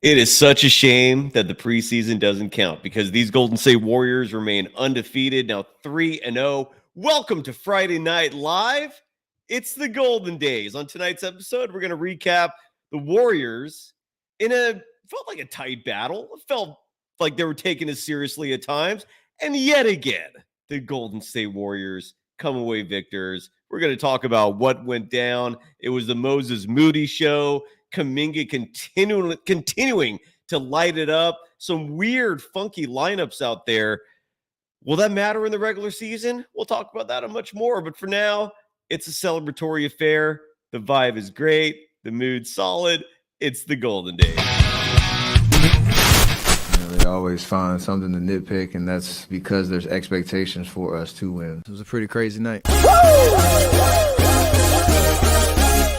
It is such a shame that the preseason doesn't count because these Golden State Warriors remain undefeated, now 3-0. Welcome to Friday Night Live. It's the Golden Days. On tonight's episode, we're going to recap the Warriors felt like a tight battle. It felt like they were taking it seriously at times. And yet again, the Golden State Warriors come away victors. We're going to talk about what went down. It was the Moses Moody show. Kuminga continuing to light it up. Some weird, funky lineups out there. Will that matter in the regular season? We'll talk about that and much more. But for now, it's a celebratory affair. The vibe is great. The mood's solid. It's the Golden Days. They always find something to nitpick, and that's because there's expectations for us to win. It was a pretty crazy night.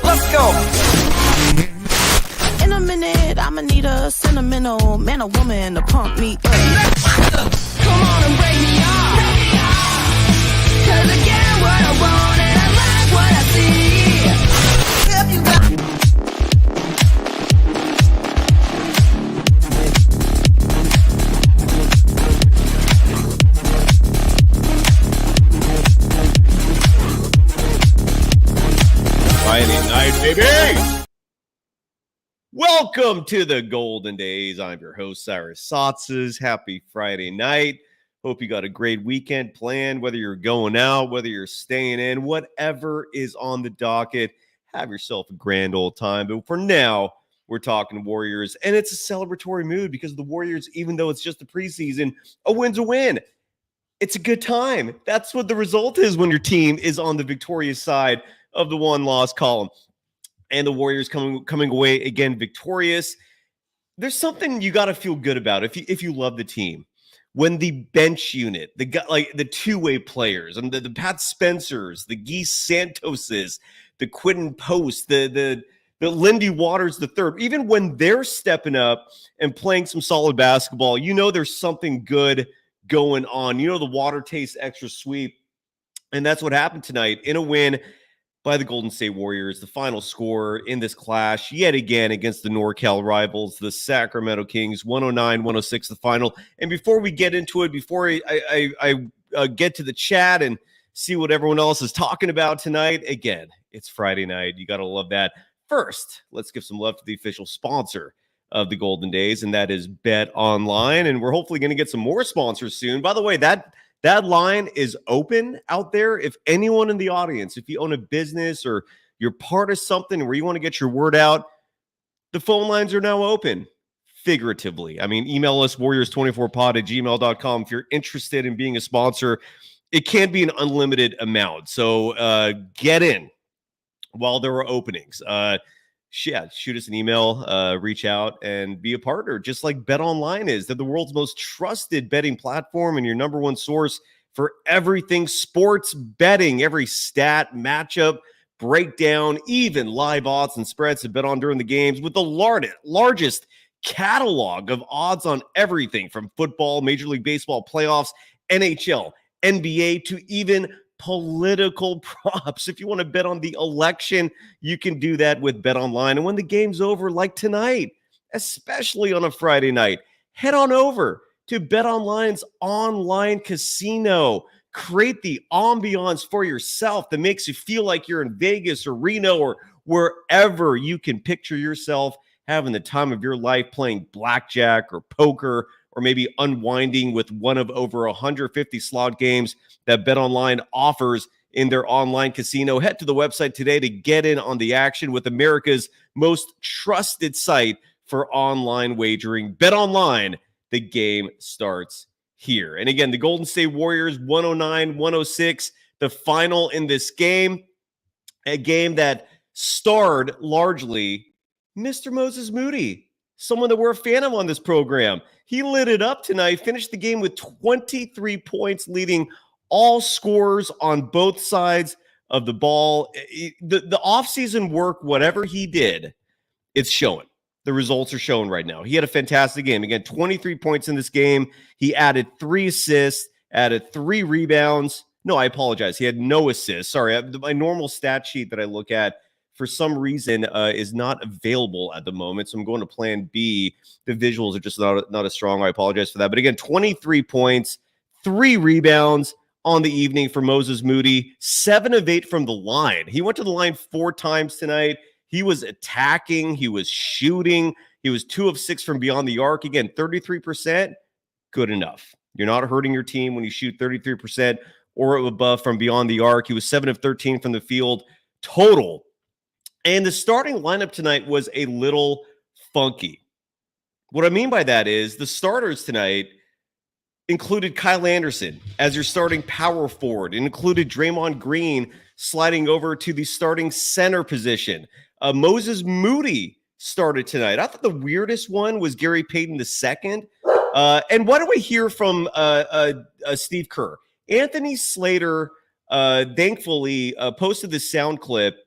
Let's go. In a minute, I'ma need a sentimental man or woman to pump me up. Come on and break me off. Cause I get what I want and I like what I see. If you got Friday night, baby! Welcome to the Golden Days. I'm your host, Cyrus Saatsaz. Happy Friday night. Hope you got a great weekend planned, whether you're going out, whether you're staying in, whatever is on the docket. Have yourself a grand old time. But for now, we're talking Warriors, and it's a celebratory mood because the Warriors, even though it's just the preseason, a win's a win. It's a good time. That's what the result is when your team is on the victorious side of the one-loss column. And the Warriors coming away again victorious. There's something you got to feel good about if you love the team. When the bench unit, the two-way players, and the Pat Spencers, the Geese Santoses, the Quentin Post, the Lindy Waters the third, even when they're stepping up and playing some solid basketball, you know there's something good going on. You know the water tastes extra sweet. And that's what happened tonight in a win by the Golden State Warriors. The final score in this clash, yet again, against the NorCal rivals, the Sacramento Kings, 109-106, the final. And before we get into it, before I get to the chat and see what everyone else is talking about tonight, again, it's Friday night. You got to love that. First, let's give some love to the official sponsor of the Golden Days, and that is Bet Online. And we're hopefully going to get some more sponsors soon. By the way, that line is open out there. If anyone in the audience, if you own a business or you're part of something where you want to get your word out, the phone lines are now open, figuratively. I mean, email us, warriors24pod@gmail.com. If you're interested in being a sponsor, it can be an unlimited amount. So get in while there are openings. Shoot us an email, reach out, and be a partner, just like Bet Online is. They're the world's most trusted betting platform and your number one source for everything sports betting. Every stat, matchup, breakdown, even live odds and spreads to bet on during the games with the largest catalog of odds on everything from football, Major League Baseball playoffs, NHL, NBA, to even political props. If you want to bet on the election, you can do that with Bet Online. And when the game's over, like tonight, especially on a Friday night, head on over to Bet Online's online casino. Create the ambiance for yourself that makes you feel like you're in Vegas or Reno or wherever you can picture yourself having the time of your life playing blackjack or poker, or maybe unwinding with one of over 150 slot games that BetOnline offers in their online casino. Head to the website today to get in on the action with America's most trusted site for online wagering. BetOnline, the game starts here. And again, the Golden State Warriors, 109-106, the final in this game, a game that starred largely Mr. Moses Moody, someone that we're a fan of on this program. He lit it up tonight, finished the game with 23 points, leading all scorers on both sides of the ball. The offseason work, whatever he did, it's showing. The results are showing right now. He had a fantastic game. Again, 23 points in this game. He added 3 assists, added 3 rebounds. No, I apologize. He had no assists. Sorry, my normal stat sheet that I look at for some reason, is not available at the moment. So I'm going to plan B. The visuals are just not as strong. I apologize for that. But again, 23 points, 3 rebounds on the evening for Moses Moody, 7 of 8 from the line. He went to the line 4 times tonight. He was attacking. He was shooting. He was 2 of 6 from beyond the arc. Again, 33%, good enough. You're not hurting your team when you shoot 33% or above from beyond the arc. He was 7 of 13 from the field total. And the starting lineup tonight was a little funky. What I mean by that is the starters tonight included Kyle Anderson as your starting power forward. It included Draymond Green sliding over to the starting center position. Moses Moody started tonight. I thought the weirdest one was Gary Payton II. And what do we hear from Steve Kerr? Anthony Slater, thankfully, posted this sound clip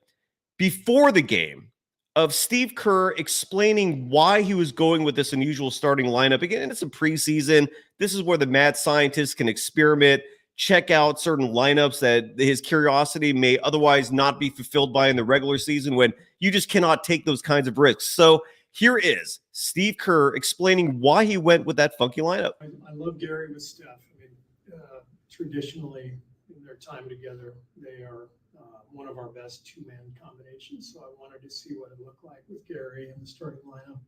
before the game of Steve Kerr explaining why he was going with this unusual starting lineup. Again, it's a preseason. This is where the mad scientists can experiment, check out certain lineups that his curiosity may otherwise not be fulfilled by in the regular season when you just cannot take those kinds of risks. So here is Steve Kerr explaining why he went with that funky lineup. I love Gary with Steph. I mean, traditionally, in their time together, they are one of our best 2-man combinations. So I wanted to see what it looked like with Gary in the starting lineup.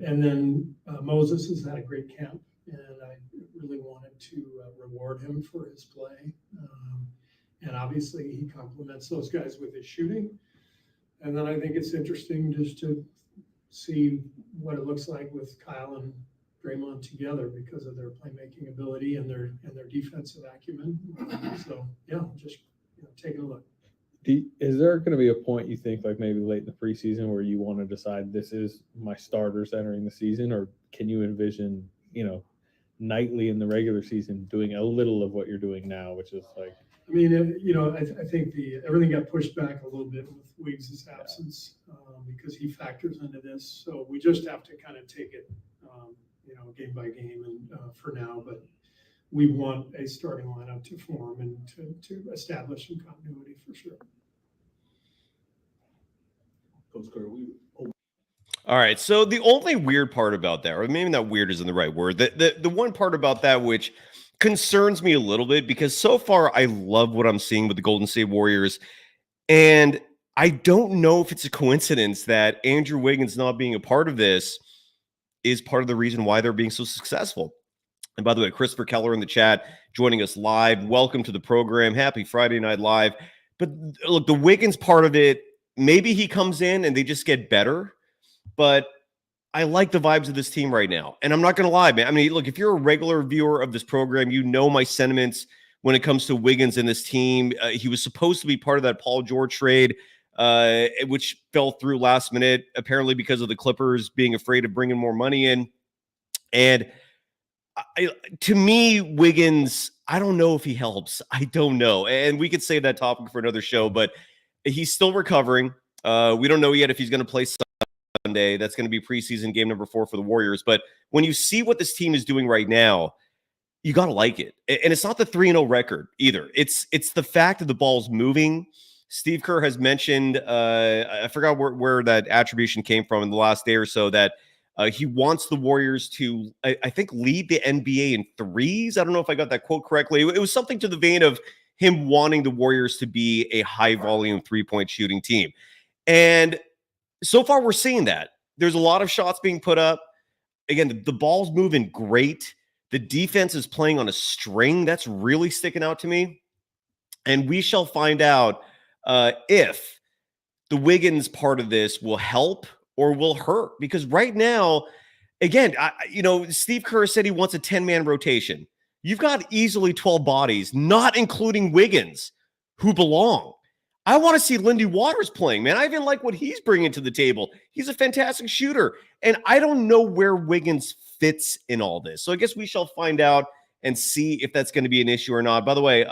And then Moses has had a great camp, and I really wanted to reward him for his play. And obviously, he complements those guys with his shooting. And then I think it's interesting just to see what it looks like with Kyle and Draymond together because of their playmaking ability and their defensive acumen. So yeah, just taking a look. Is there going to be a point you think, like maybe late in the preseason, where you want to decide this is my starters entering the season, or can you envision, nightly in the regular season doing a little of what you're doing now, which is like? I mean, I think everything got pushed back a little bit with Wiggs' absence because he factors into this. So we just have to kind of take it, game by game and for now. But we want a starting lineup to form and to establish some continuity for sure. All right. So the only weird part about that, or maybe not weird isn't the right word, the one part about that which concerns me a little bit, because so far I love what I'm seeing with the Golden State Warriors. And I don't know if it's a coincidence that Andrew Wiggins not being a part of this is part of the reason why they're being so successful. And by the way, Christopher Keller in the chat joining us live. Welcome to the program. Happy Friday Night Live. But look, the Wiggins part of it, maybe he comes in and they just get better. But I like the vibes of this team right now. And I'm not going to lie, man. I mean, look, if you're a regular viewer of this program, you know my sentiments when it comes to Wiggins and this team. He was supposed to be part of that Paul George trade, which fell through last minute, apparently because of the Clippers being afraid of bringing more money in. And to me, Wiggins, I don't know if he helps. I don't know. And we could save that topic for another show, but he's still recovering. We don't know yet if he's going to play Sunday. That's going to be preseason game number 4 for the Warriors. But when you see what this team is doing right now, you got to like it. And it's not the 3-0 record either. It's the fact that the ball's moving. Steve Kerr has mentioned, I forgot where that attribution came from in the last day or so, that he wants the Warriors to, I think, lead the NBA in threes. I don't know if I got that quote correctly. It was something to the vein of him wanting the Warriors to be a high-volume three-point shooting team. And so far, we're seeing that. There's a lot of shots being put up. Again, the ball's moving great. The defense is playing on a string. That's really sticking out to me. And we shall find out if the Wiggins part of this will help or will hurt. Because right now, again, Steve Kerr said he wants a 10-man rotation. You've got easily 12 bodies, not including Wiggins, who belong. I want to see Lindy Waters playing, man. I even like what he's bringing to the table. He's a fantastic shooter. And I don't know where Wiggins fits in all this. So I guess we shall find out and see if that's going to be an issue or not. By the way,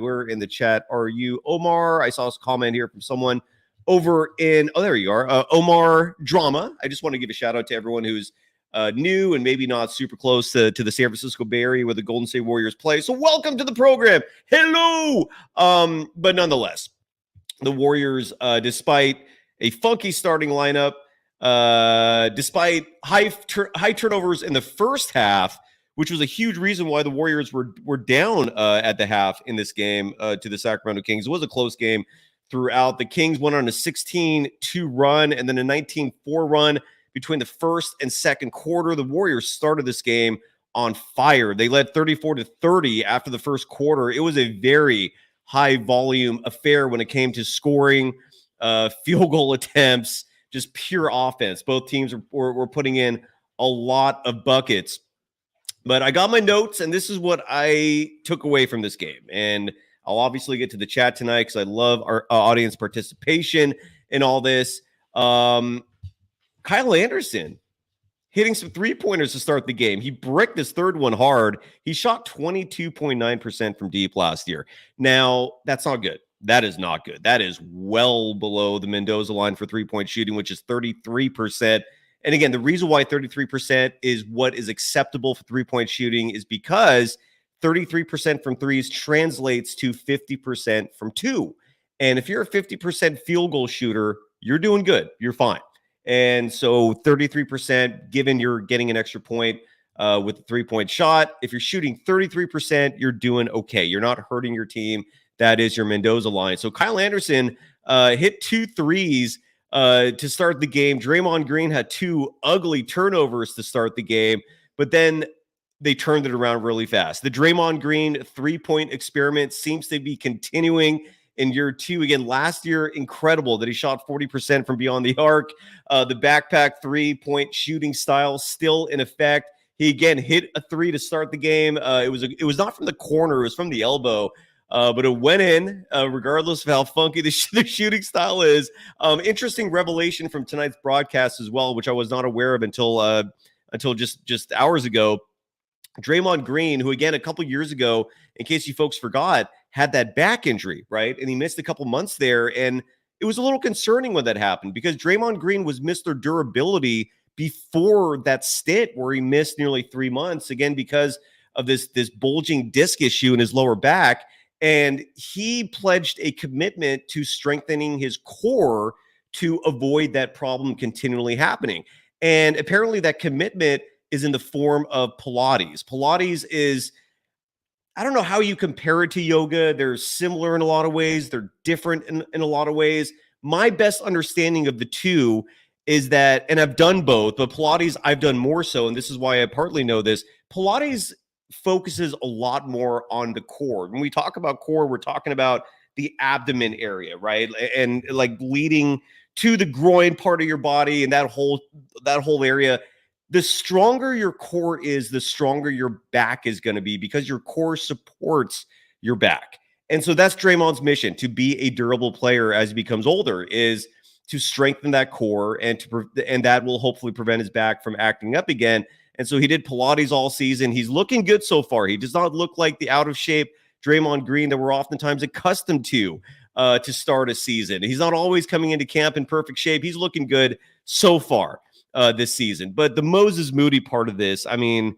we're in the chat. Are you Omar? I saw a comment here from someone over in, oh, there you are. Omar Drama. I just want to give a shout out to everyone who's new and maybe not super close to the San Francisco Bay Area where the Golden State Warriors play. So welcome to the program. Hello. But nonetheless, the Warriors, despite a funky starting lineup, despite high turnovers in the first half, which was a huge reason why the Warriors were down at the half in this game to the Sacramento Kings. It was a close game throughout. The Kings went on a 16-2 run and then a 19-4 run between the first and second quarter. The Warriors started this game on fire. They led 34-30 after the first quarter. It was a very high volume affair when it came to scoring, field goal attempts, just pure offense. Both teams were putting in a lot of buckets. But I got my notes, and this is what I took away from this game. And I'll obviously get to the chat tonight because I love our audience participation in all this. Kyle Anderson hitting some three-pointers to start the game. He bricked his third one hard. He shot 22.9% from deep last year. Now, that's not good. That is not good. That is well below the Mendoza line for three-point shooting, which is 33%. And again, the reason why 33% is what is acceptable for three-point shooting is because 33% from threes translates to 50% from two. And if you're a 50% field goal shooter, you're doing good. You're fine. And so 33%, given you're getting an extra point with the three-point shot, if you're shooting 33%, you're doing okay. You're not hurting your team. That is your Mendoza line. So Kyle Anderson hit 2 threes to start the game. Draymond Green had 2 ugly turnovers to start the game, but then they turned it around really fast. The Draymond Green three-point experiment seems to be continuing in year 2. Again, last year, incredible that he shot 40% from beyond the arc. The backpack three-point shooting style still in effect. He again hit a 3 to start the game. It was not from the corner, it was from the elbow. But it went in, regardless of how funky the shooting style is. Interesting revelation from tonight's broadcast as well, which I was not aware of until just hours ago. Draymond Green, who again a couple years ago, in case you folks forgot, had that back injury, right? And he missed a couple months there, and it was a little concerning when that happened because Draymond Green was Mr. Durability before that stint where he missed nearly 3 months, again because of this bulging disc issue in his lower back. And he pledged a commitment to strengthening his core to avoid that problem continually happening. And apparently that commitment is in the form of Pilates. Pilates is, I don't know how you compare it to yoga. They're similar in a lot of ways. They're different in a lot of ways. My best understanding of the two is that, and I've done both, but Pilates I've done more so, and this is why I partly know this. Pilates focuses a lot more on the core. When we talk about core, we're talking about the abdomen area, right? And like leading to the groin part of your body and that whole area. The stronger your core is, the stronger your back is going to be because your core supports your back. And so that's Draymond's mission, to be a durable player as he becomes older, is to strengthen that core and that will hopefully prevent his back from acting up again. And so he did Pilates all season. He's looking good so far. He does not look like the out of shape Draymond Green that we're oftentimes accustomed to start a season. He's not always coming into camp in perfect shape. He's looking good so far this season. But the Moses Moody part of this, I mean,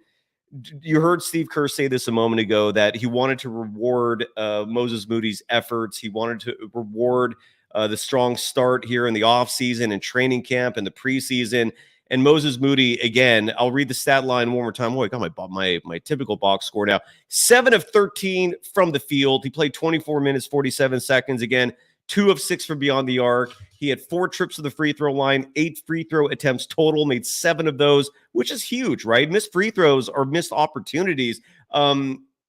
you heard Steve Kerr say this a moment ago that he wanted to reward Moses Moody's efforts. He wanted to reward the strong start here in the offseason and training camp and the preseason. And Moses Moody, again, I'll read the stat line one more time. Oh, I got my typical box score now. 7 of 13 from the field. He played 24 minutes, 47 seconds. Again, 2 of 6 from beyond the arc. He had 4 trips to the free throw line, 8 free throw attempts total, made 7 of those, which is huge, right? Missed free throws or missed opportunities.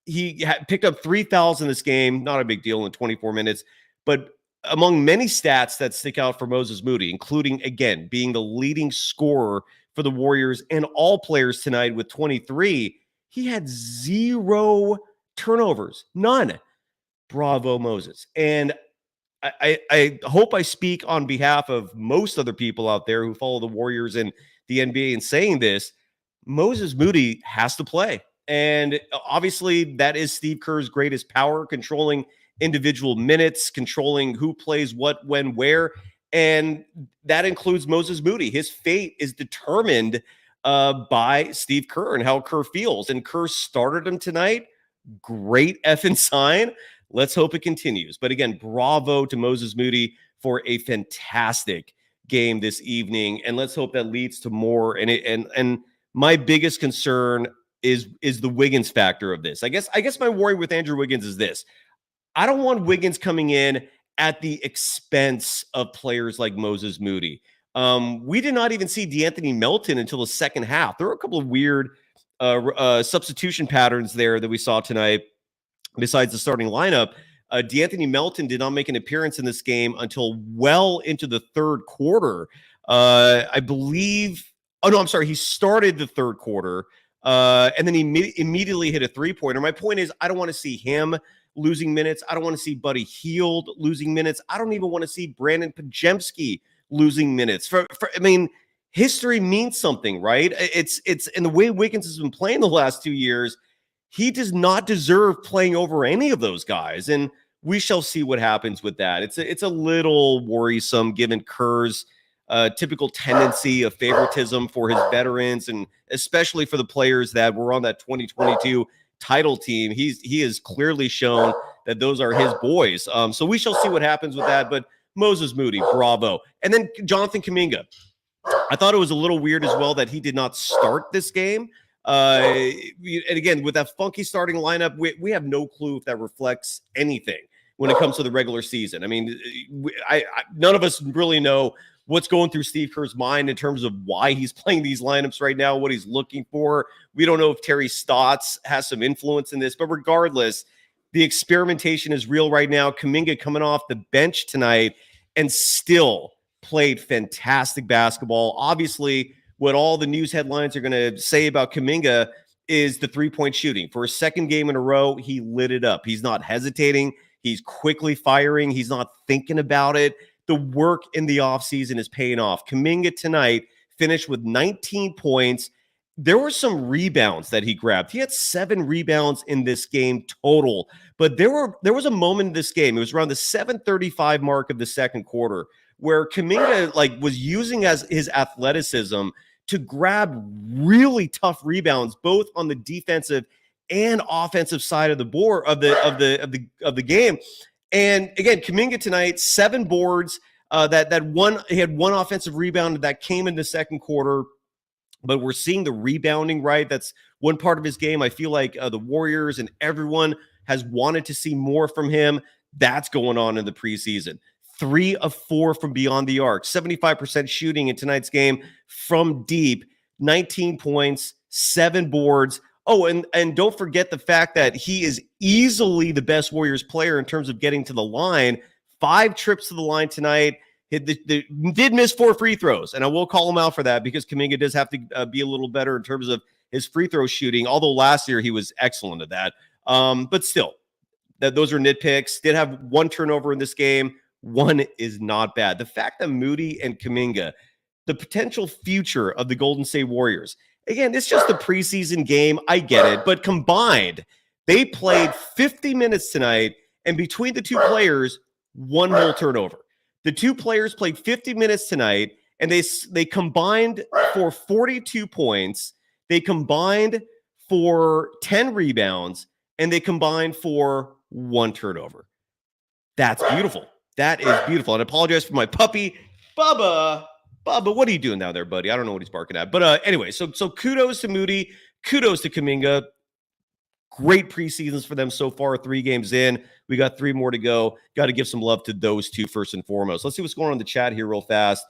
He picked up 3 fouls in this game. Not a big deal in 24 minutes, but among many stats that stick out for Moses Moody, including, again, being the leading scorer for the Warriors and all players tonight with 23, he had 0 turnovers. None. Bravo, Moses. And I hope I speak on behalf of most other people out there who follow the Warriors and the NBA in saying this. Moses Moody has to play. And obviously, that is Steve Kerr's greatest power, controlling individual minutes, controlling who plays what, when, where, and that includes Moses Moody. His fate is determined by Steve Kerr and how Kerr feels, and Kerr started him tonight. Great effing sign. Let's hope it continues. But again, bravo to Moses Moody for a fantastic game this evening, and let's hope that leads to more. And my biggest concern is the Wiggins factor of this. I guess my worry with Andrew Wiggins is this: I don't want Wiggins coming in at the expense of players like Moses Moody. We did not even see DeAnthony Melton until the second half. There were a couple of weird substitution patterns there that we saw tonight. Besides the starting lineup, DeAnthony Melton did not make an appearance in this game until well into the third quarter. I believe. Oh no, I'm sorry. He started the third quarter, and then he immediately hit a 3-pointer. My point is, I don't want to see him losing minutes. I don't want to see Buddy Hield losing minutes. I don't even want to see Brandon Podziemski losing minutes. I mean, history means something, right? It's and the way Wiggins has been playing the last 2 years, he does not deserve playing over any of those guys, and we shall see what happens with that. It's a little worrisome given Kerr's typical tendency of favoritism for his veterans, and especially for the players that were on that 2022 title team. He has clearly shown that those are his boys. So we shall see what happens with that. But Moses Moody, bravo. And then Jonathan Kuminga. I thought it was a little weird as well that he did not start this game. And again, with that funky starting lineup, we have no clue if that reflects anything when it comes to the regular season. I mean, none of us really know what's going through Steve Kerr's mind in terms of why he's playing these lineups right now, what he's looking for. We don't know if Terry Stotts has some influence in this, but regardless, the experimentation is real right now. Kuminga coming off the bench tonight and still played fantastic basketball. Obviously, what all the news headlines are going to say about Kuminga is the three-point shooting. For a second game in a row, he lit it up. He's not hesitating. He's quickly firing. He's not thinking about it. The work in the offseason is paying off. Kuminga tonight finished with 19 points. There were some rebounds that he grabbed. He had 7 rebounds in this game total. But there was a moment in this game, it was around the 7:35 mark of the second quarter, where Kuminga was using as his athleticism to grab really tough rebounds, both on the defensive and offensive side of the board of the game. And again, Kuminga tonight, 7 boards. He had one offensive rebound that came in the second quarter. But we're seeing the rebounding, right? That's one part of his game. I feel like the Warriors and everyone has wanted to see more from him. That's going on in the preseason. 3 of 4 from beyond the arc, 75% shooting in tonight's game from deep, 19 points, 7 boards. Oh, and don't forget the fact that he is easily the best Warriors player in terms of getting to the line. 5 trips to the line tonight. Did miss 4 free throws, and I will call him out for that because Kuminga does have to be a little better in terms of his free throw shooting, although last year he was excellent at that. But still, those are nitpicks. Did have 1 turnover in this game. 1 is not bad. The fact that Moody and Kuminga, the potential future of the Golden State Warriors, again, it's just a preseason game. I get it. But combined, they played 50 minutes tonight, and between the 2 players, 1 whole turnover. The 2 players played 50 minutes tonight, and they combined for 42 points. They combined for 10 rebounds, and they combined for 1 turnover. That's beautiful. That is beautiful. And I apologize for my puppy, Bubba. Bubba, what are you doing down there, buddy? I don't know what he's barking at. But anyway, so kudos to Moody. Kudos to Kuminga. Great preseasons for them so far, 3 games in. We got 3 more to go. Got to give some love to those 2 first and foremost. Let's see what's going on in the chat here real fast.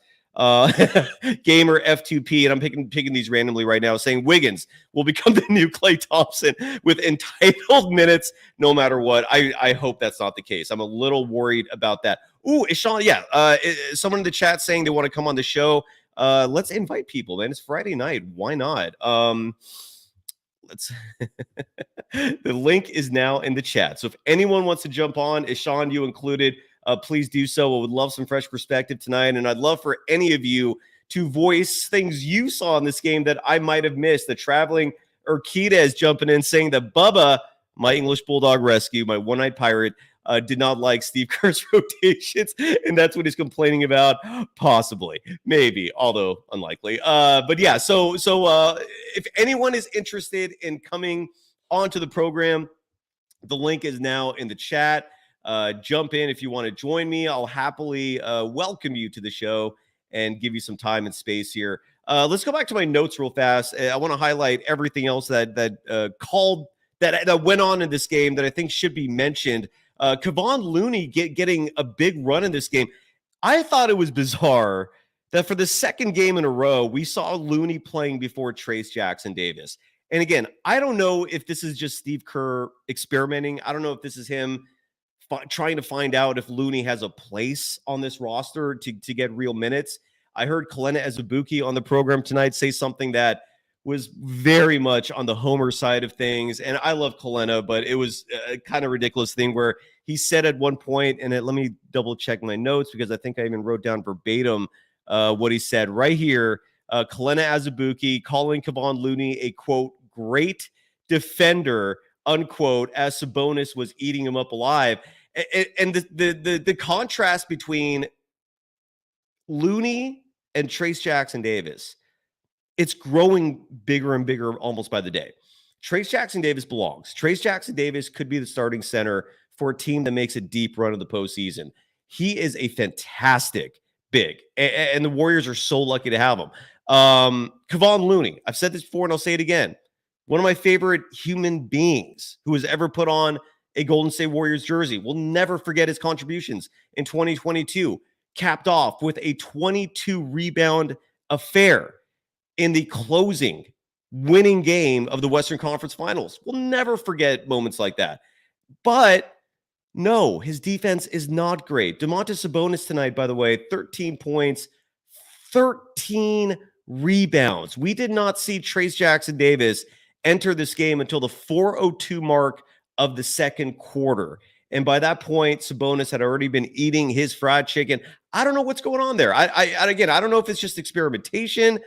Gamer F2P, and I'm picking these randomly right now, saying Wiggins will become the new Klay Thompson with entitled minutes no matter what. I hope that's not the case. I'm a little worried about that. Ooh, Eshaan, yeah. Someone in the chat saying they want to come on the show. Let's invite people, man. It's Friday night. Why not? The link is now in the chat. So if anyone wants to jump on, Eshaan, you included, please do so. I would love some fresh perspective tonight. And I'd love for any of you to voice things you saw in this game that I might have missed. The traveling Urquidez jumping in saying that Bubba, my English Bulldog rescue, my one-eyed pirate, did not like Steve Kerr's rotations, and that's what he's complaining about. Possibly, maybe, although unlikely. But yeah, so if anyone is interested in coming onto the program, the link is now in the chat. Jump in if you want to join me. I'll happily welcome you to the show and give you some time and space here. Let's go back to my notes real fast. I want to highlight everything else that went on in this game that I think should be mentioned. Kevon Looney getting a big run in this game. I thought it was bizarre that for the second game in a row, we saw Looney playing before Trayce Jackson-Davis. And again, I don't know if this is just Steve Kerr experimenting. I don't know if this is him trying to find out if Looney has a place on this roster to get real minutes. I heard Kuminga Azubuike on the program tonight say something that was very much on the homer side of things. And I love Kuminga, but it was a kind of ridiculous thing where he said at one point, and let me double check my notes because I think I even wrote down verbatim what he said right here. Kuminga Azubuike calling Kevon Looney a, quote, great defender, unquote, as Sabonis was eating him up alive. And the contrast between Looney and Trayce Jackson-Davis, it's growing bigger and bigger almost by the day. Trayce Jackson-Davis belongs. Trayce Jackson-Davis could be the starting center for a team that makes a deep run of the postseason. He is a fantastic big, and the Warriors are so lucky to have him. Kevon Looney, I've said this before and I'll say it again. One of my favorite human beings who has ever put on a Golden State Warriors jersey. We'll never forget his contributions in 2022, capped off with a 22 rebound affair in the closing winning game of the Western Conference Finals. We'll never forget moments like that. But no, his defense is not great. Domantas Sabonis tonight, by the way, 13 points, 13 rebounds. We did not see Trayce Jackson-Davis enter this game until the 4:02 mark of the second quarter. And by that point, Sabonis had already been eating his fried chicken. I don't know what's going on there. I don't know if it's just experimentation.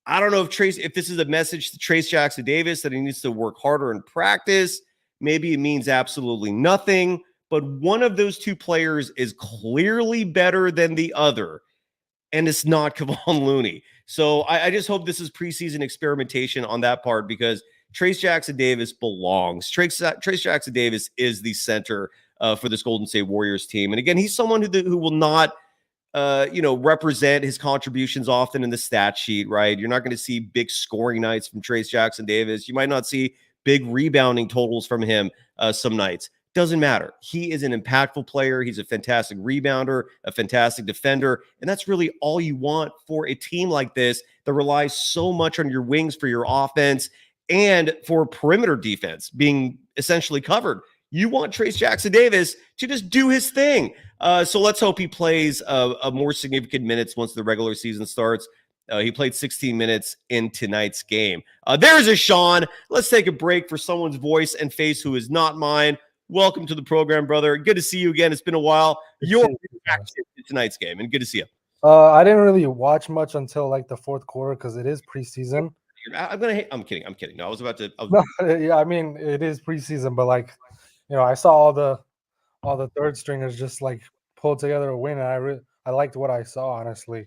I don't know if this is a message to Trayce Jackson-Davis that he needs to work harder in practice. Maybe it means absolutely nothing. But one of those two players is clearly better than the other, and it's not Kevon Looney. So I just hope this is preseason experimentation on that part because Trayce Jackson-Davis belongs. Trayce Jackson-Davis is the center for this Golden State Warriors team. And again, he's someone who will not represent his contributions often in the stat sheet, right? You're not going to see big scoring nights from Trayce Jackson-Davis. You might not see big rebounding totals from him some nights. Doesn't matter. He is an impactful player. He's a fantastic rebounder, a fantastic defender. And that's really all you want for a team like this that relies so much on your wings for your offense and for perimeter defense being essentially covered. You want Trayce Jackson-Davis to just do his thing. So let's hope he plays a more significant minutes once the regular season starts. He played 16 minutes in tonight's game. There's Eshaan. Let's take a break for someone's voice and face who is not mine. Welcome to the program, brother. Good to see you again. It's been a while. You're reacting to tonight's game, and good to see you. I didn't really watch much until like the fourth quarter because it is preseason. I'm kidding. No, I was about to. Yeah, I mean it is preseason, but like, I saw all the third stringers just like pull together a win, and I liked what I saw, honestly.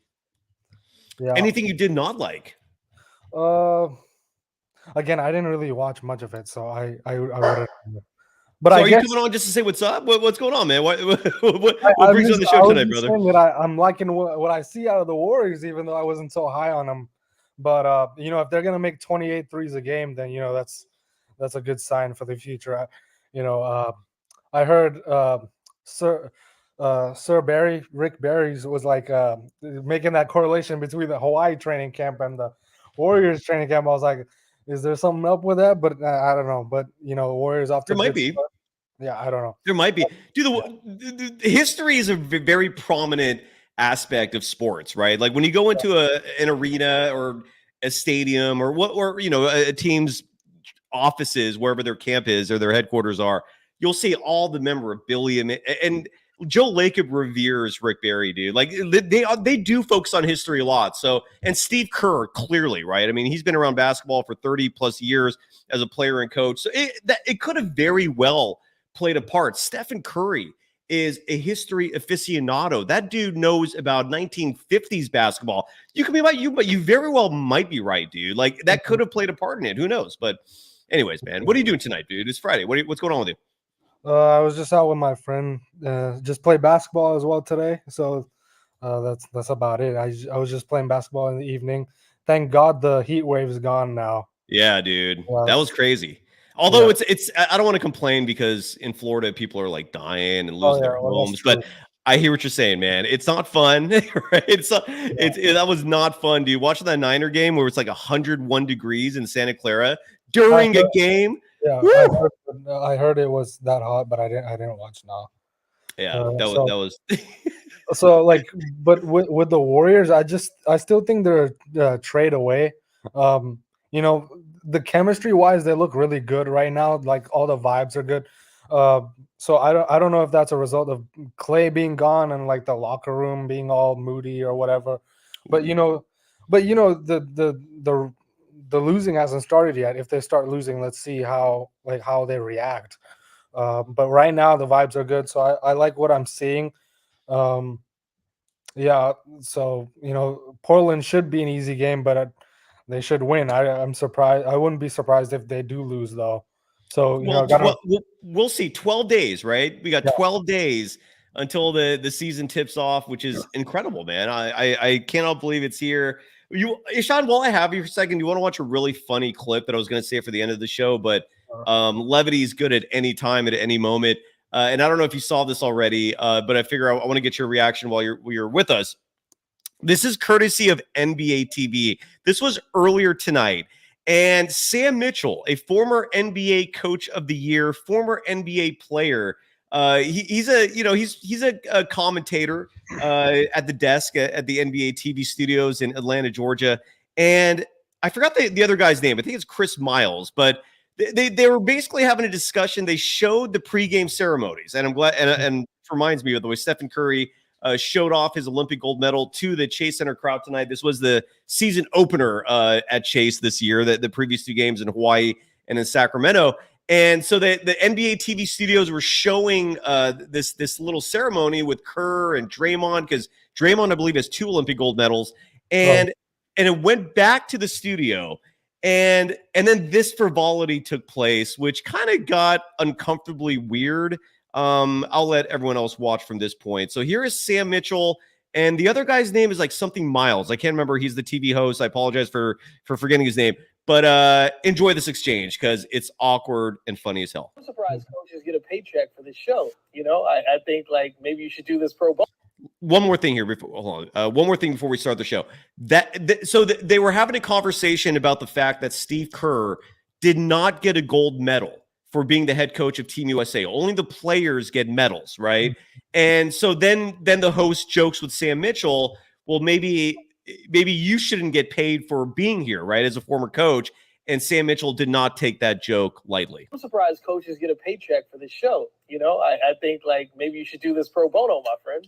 Yeah. Anything you did not like? Again, I didn't really watch much of it, so I wouldn't. But so I are guess, you coming on just to say what's up? What's going on, man? What brings you on the show tonight, brother? That I'm liking what I see out of the Warriors, even though I wasn't so high on them. But if they're gonna make 28 threes a game, then that's a good sign for the future. I heard Rick Barry's was like making that correlation between the Hawaii training camp and the Warriors training camp. I was like, is there something up with that? But I don't know. But Warriors off to there might be. Start. Yeah, I don't know. There might be. Dude, the history is a very prominent aspect of sports, right? Like when you go into an arena or a stadium or a team's offices, wherever their camp is or their headquarters are, you'll see all the memorabilia. And Joe Lacob reveres Rick Barry, dude. Like they do focus on history a lot. So, and Steve Kerr, clearly, right? I mean, he's been around basketball for 30 plus years as a player and coach. So it could have very well played a part. Stephen Curry is a history aficionado. That dude knows about 1950s basketball. You can be right, but you very well might be right, dude. Like that could have played a part in it. Who knows? But anyways, man, what are you doing tonight, dude? It's Friday. What's going on with you? I was just out with my friend. Just played basketball as well today. So that's about it. I was just playing basketball in the evening. Thank God the heat wave is gone now. Yeah, dude, that was crazy. Yeah. Although it's I don't want to complain because in Florida people are like dying and Oh losing yeah, their well, that's homes, true. but I hear what you're saying, man. It's not fun, right? That was not fun, dude. Watching that Niner game where it's like 101 degrees in Santa Clara during a game. Yeah, Woo! I heard it was that hot, but I didn't watch now. Yeah, that was So like, but with the Warriors, I still think they're a trade away. You know, the chemistry wise, they look really good right now. Like all the vibes are good. So I don't know if that's a result of Clay being gone and like the locker room being all moody or whatever. But the losing hasn't started yet. If they start losing, let's see how they react. But right now the vibes are good, so I like what I'm seeing. Um, yeah, so Portland should be an easy game, but they should win. I'm surprised. I wouldn't be surprised if they do lose though. So we'll see. 12 days, right? We got 12 days until the season tips off, which is incredible, man. I cannot believe it's here. Eshaan, while I have you for a second, do you want to watch a really funny clip that I was going to say for the end of the show? But levity is good at any time, at any moment. And I don't know if you saw this already, but I figure I want to get your reaction while you're with us. This is courtesy of NBA TV. This was earlier tonight. And Sam Mitchell, a former NBA Coach of the Year, former NBA player, he's a commentator at the desk at the NBA TV studios in Atlanta, Georgia. And I forgot the other guy's name. I think it's Chris Miles, but they were basically having a discussion. They showed the pregame ceremonies, and I'm glad. And it reminds me of the way Stephen Curry showed off his Olympic gold medal to the Chase Center crowd tonight. This was the season opener at Chase this year. The previous two games in Hawaii and in Sacramento. And so the NBA TV studios were showing this little ceremony with Kerr and Draymond, because Draymond, I believe, has 2 Olympic gold medals. And it went back to the studio. And then this frivolity took place, which kind of got uncomfortably weird. I'll let everyone else watch from this point. So here is Sam Mitchell, and the other guy's name is like something Miles. I can't remember. He's the TV host. I apologize for forgetting his name. But enjoy this exchange because it's awkward and funny as hell. I'm surprised coaches get a paycheck for this show. I think like maybe you should do this pro bono. One more thing here before one more thing before we start the show. So they were having a conversation about the fact that Steve Kerr did not get a gold medal for being the head coach of Team USA. Only the players get medals, right? And so then the host jokes with Sam Mitchell, well, maybe you shouldn't get paid for being here, right, as a former coach. And Sam Mitchell did not take that joke lightly. I'm surprised coaches get a paycheck for this show. I think like maybe you should do this pro bono, my friend.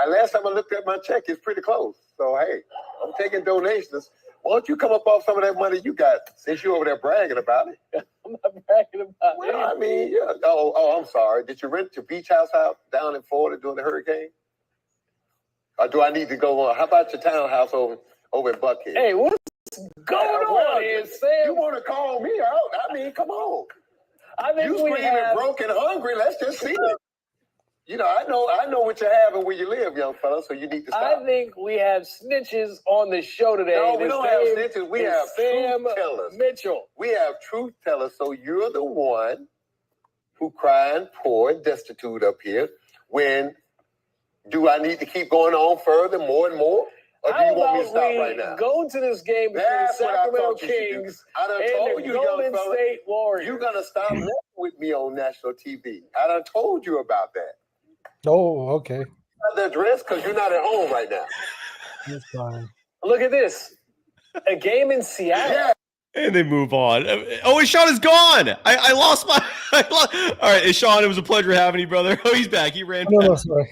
Last time I looked at my check, it's pretty close. So, hey, I'm taking donations. Why don't you come up off some of that money you got since you're over there bragging about it? I'm not bragging about it. Well, I mean, yeah. Oh, I'm sorry. Did you rent your beach house down in Florida during the hurricane? Or do I need to go on? How about your townhouse over in Buckhead? Hey, what's going on here, Sam? You want to call me out? I mean, come on. I think you screaming broke and hungry. Let's just see it. I know what you have and where you live, young fella, so you need to stop. I think we have snitches on the show today. No, we don't have snitches. We have Sam truth tellers. Mitchell. We have truth tellers, so you're the one who crying poor and destitute up here. When do I need to keep going on further, more and more? Or do you want me to stop right now? Go to this game between the Sacramento Kings and the Golden State Warriors. You're going to stop messing with me on national TV. I done told you about that. Oh, okay. The address because you're not at home right now. That's fine. Look at this. A game in Seattle. Yeah. And they move on. Oh, Eshaan is gone. I lost my. All right, Eshaan, it was a pleasure having you, brother. Oh, he's back. He ran back. No, sorry.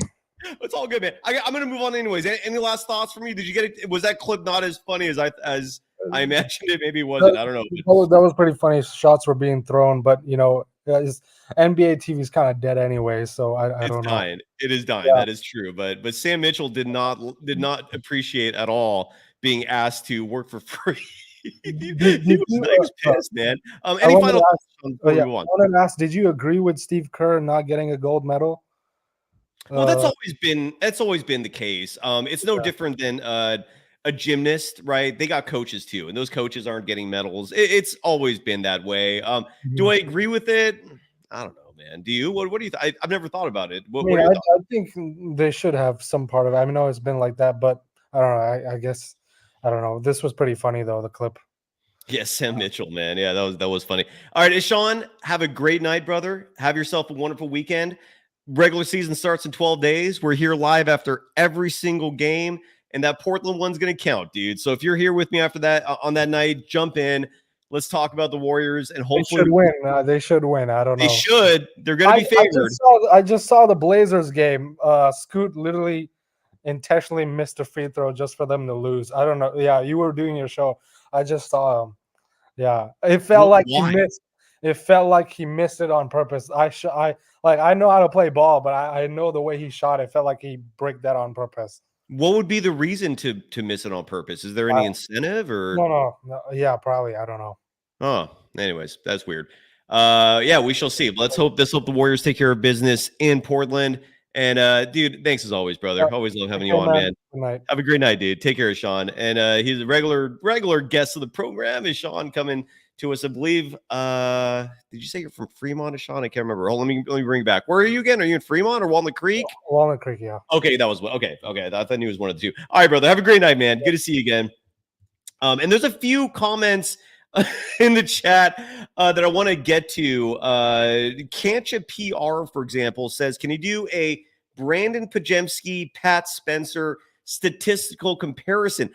It's all good, man. I'm going to move on anyways. Any last thoughts from you? Did you get it? Was that clip not as funny as I imagined it? Maybe it wasn't. I don't know. That was pretty funny. Shots were being thrown, but NBA TV is kind of dead anyway, so I don't know. It is dying. Yeah. That is true. But Sam Mitchell did not appreciate at all being asked to work for free he was pissed, man. Any final thoughts before we move on? I wanted to ask, did you agree with Steve Kerr not getting a gold medal? Well, that's always been the case. It's no different than a gymnast, right? They got coaches too, and those coaches aren't getting medals. It's always been that way. Do I agree with it? I don't know, man. Do you? What do you? I've never thought about it. What are your thoughts? I think they should have some part of it. I know it's been like that, but I don't know. I guess I don't know. This was pretty funny though. The clip. Yeah, Sam Mitchell, man. Yeah, that was funny. All right, Eshaan, have a great night, brother. Have yourself a wonderful weekend. Regular season starts in 12 days. We're here live after every single game, and that Portland one's going to count, dude. So if you're here with me after that on that night, jump in. Let's talk about the Warriors, and hopefully they should win. They should win. I don't know. They should. They're going to be favored. I just saw the Blazers game. Scoot literally intentionally missed a free throw just for them to lose. I don't know. Yeah, you were doing your show. I just saw him. Yeah, it felt like he missed. It felt like he missed it on purpose. I know how to play ball, but I know the way he shot. It felt like he bricked that on purpose. What would be the reason to miss it on purpose? Is there any incentive or no? Yeah, probably. I don't know. Oh, anyways, that's weird. Yeah, we shall see. Let's hope the Warriors take care of business in Portland. And dude, thanks as always, brother. Always love having you on, man. Good night. Have a great night, dude. Take care, Eshaan. And he's a regular guest of the program. Eshaan coming to us, I believe. Did you say you're from Fremont, Eshaan? I can't remember. Let me bring you back. Where are you again? Are you in Fremont or Walnut Creek? Walnut Creek, yeah. Okay, that was okay. I thought he was one of the two. All right, brother. Have a great night, man. Good to see you again. And there's a few comments in the chat that I want to get to. Cancha PR, for example, says, can you do a Brandon Podziemski, Pat Spencer statistical comparison?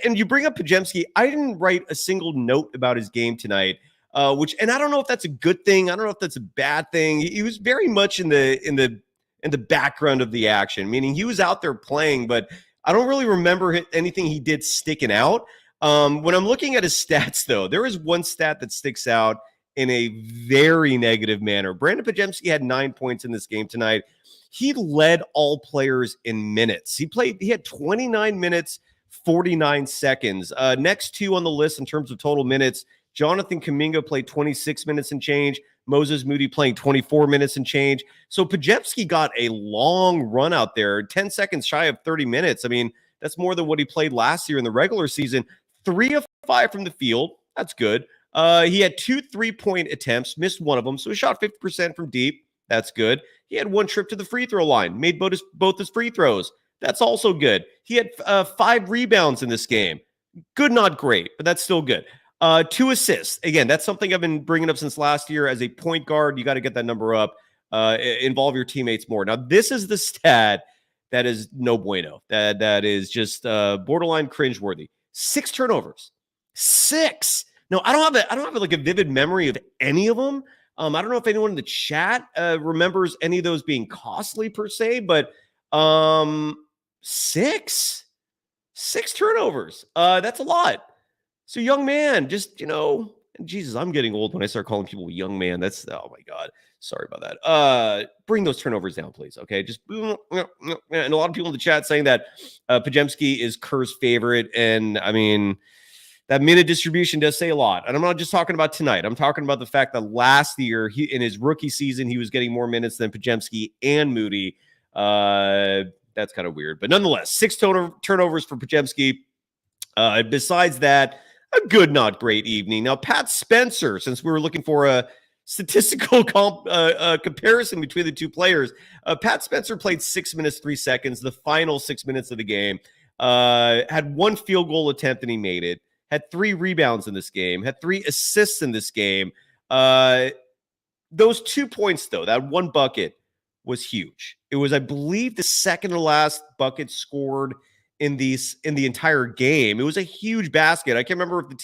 And you bring up Podziemski. I didn't write a single note about his game tonight, and I don't know if that's a good thing. I don't know if that's a bad thing. He was very much in the background of the action, meaning he was out there playing, but I don't really remember anything he did sticking out. When I'm looking at his stats, though, there is one stat that sticks out in a very negative manner. Brandon Podziemski had 9 points in this game tonight. He led all players in minutes. He had 29 minutes, 49 seconds. Next two on the list in terms of total minutes, Jonathan Kuminga played 26 minutes and change. Moses Moody playing 24 minutes and change. So Podziemski got a long run out there, 10 seconds shy of 30 minutes. I mean, that's more than what he played last year in the regular season. 3 of 5 from the field. That's good. He had 2 3-point attempts, missed one of them. So he shot 50% from deep. That's good. He had 1 trip to the free throw line, made both his free throws. That's also good. He had 5 rebounds in this game. Good, not great, but that's still good. 2 assists. Again, that's something I've been bringing up since last year. As a point guard, you got to get that number up. Involve your teammates more. Now, this is the stat that is no bueno. That is just borderline cringeworthy. 6 turnovers. 6. No, I don't have like a vivid memory of any of them. I don't know if anyone in the chat remembers any of those being costly per se, but 6 turnovers. That's a lot. So young man, just, Jesus, I'm getting old when I start calling people young man. That's, oh my God. Sorry about that. Bring those turnovers down, please. Okay. Just, and a lot of people in the chat saying that Podziemski is Kerr's favorite. And I mean, that minute distribution does say a lot. And I'm not just talking about tonight. I'm talking about the fact that last year, in his rookie season, he was getting more minutes than Podziemski and Moody. That's kind of weird. But nonetheless, 6 turnovers for Podziemski. Besides that, a good, not great evening. Now, Pat Spencer, since we were looking for a statistical comparison between the two players, Pat Spencer played 6 minutes, 3 seconds, the final 6 minutes of the game. Had 1 field goal attempt and he made it. Had 3 rebounds in this game. Had 3 assists in this game. Those 2 points, though, that 1 bucket was huge. It was, I believe, the second to last bucket scored in the entire game. It was a huge basket. I can't remember if the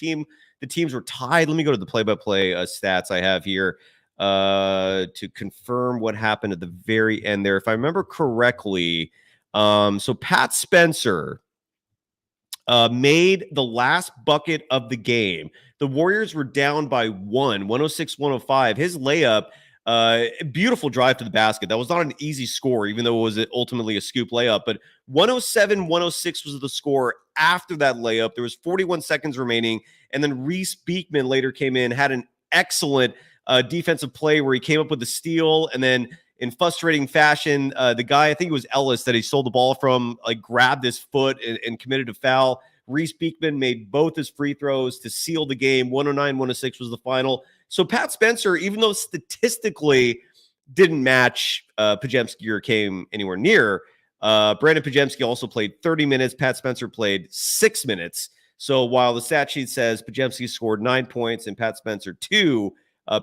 teams were tied. Let me go to the play-by-play stats I have here to confirm what happened at the very end there. If I remember correctly, so Pat Spencer made the last bucket of the game. The Warriors were down by 1, 106-105. His layup Beautiful drive to the basket. That was not an easy score, even though it was ultimately a scoop layup. But 107-106 was the score after that layup. There was 41 seconds remaining. And then Reese Beekman later came in, had an excellent defensive play where he came up with the steal. And then in frustrating fashion, the guy, I think it was Ellis that he stole the ball from, like grabbed his foot and committed a foul. Reese Beekman made both his free throws to seal the game. 109-106 was the final. So Pat Spencer, even though statistically didn't match Podziemski or came anywhere near, Brandon Podziemski also played 30 minutes. Pat Spencer played 6 minutes. So while the stat sheet says Podziemski scored 9 points and Pat Spencer 2,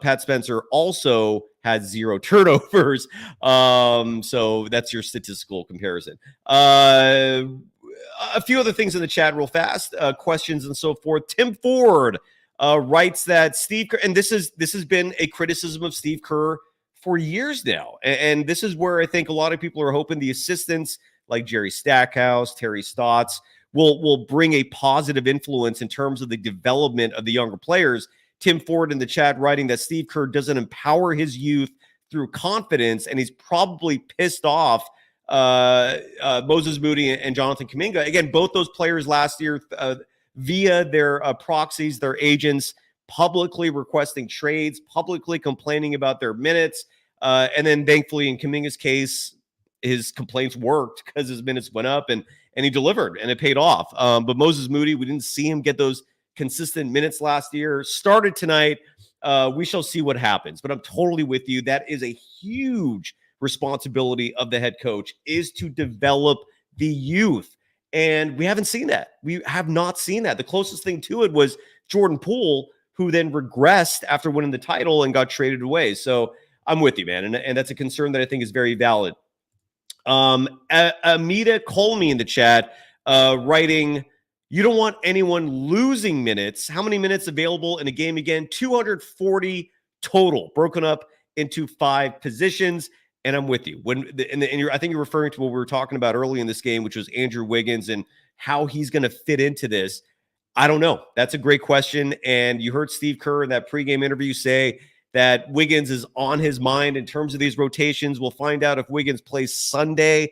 Pat Spencer also had 0 turnovers. So that's your statistical comparison. A few other things in the chat real fast, questions and so forth. Tim Ford writes that Steve Kerr, and this has been a criticism of Steve Kerr for years now. And this is where I think a lot of people are hoping the assistants like Jerry Stackhouse, Terry Stotts will bring a positive influence in terms of the development of the younger players. Tim Ford in the chat writing that Steve Kerr doesn't empower his youth through confidence, and he's probably pissed off Moses Moody and Jonathan Kuminga. Again, both those players last year via their proxies, their agents, publicly requesting trades, publicly complaining about their minutes. And then thankfully in Kuminga's case, his complaints worked because his minutes went up and he delivered and it paid off. But Moses Moody, we didn't see him get those consistent minutes last year. Started tonight. We shall see what happens. But I'm totally with you. That is a huge responsibility of the head coach, is to develop the youth. And we haven't seen that. We have not seen that. The closest thing to it was Jordan Poole, who then regressed after winning the title and got traded away. So I'm with you, man. And that's a concern that I think is very valid. Amita Colmy in the chat writing, you don't want anyone losing minutes. How many minutes available in a game again? 240 total, broken up into 5 positions. And I'm with you. I think you're referring to what we were talking about early in this game, which was Andrew Wiggins and how he's going to fit into this. I don't know. That's a great question. And you heard Steve Kerr in that pregame interview say that Wiggins is on his mind in terms of these rotations. We'll find out if Wiggins plays Sunday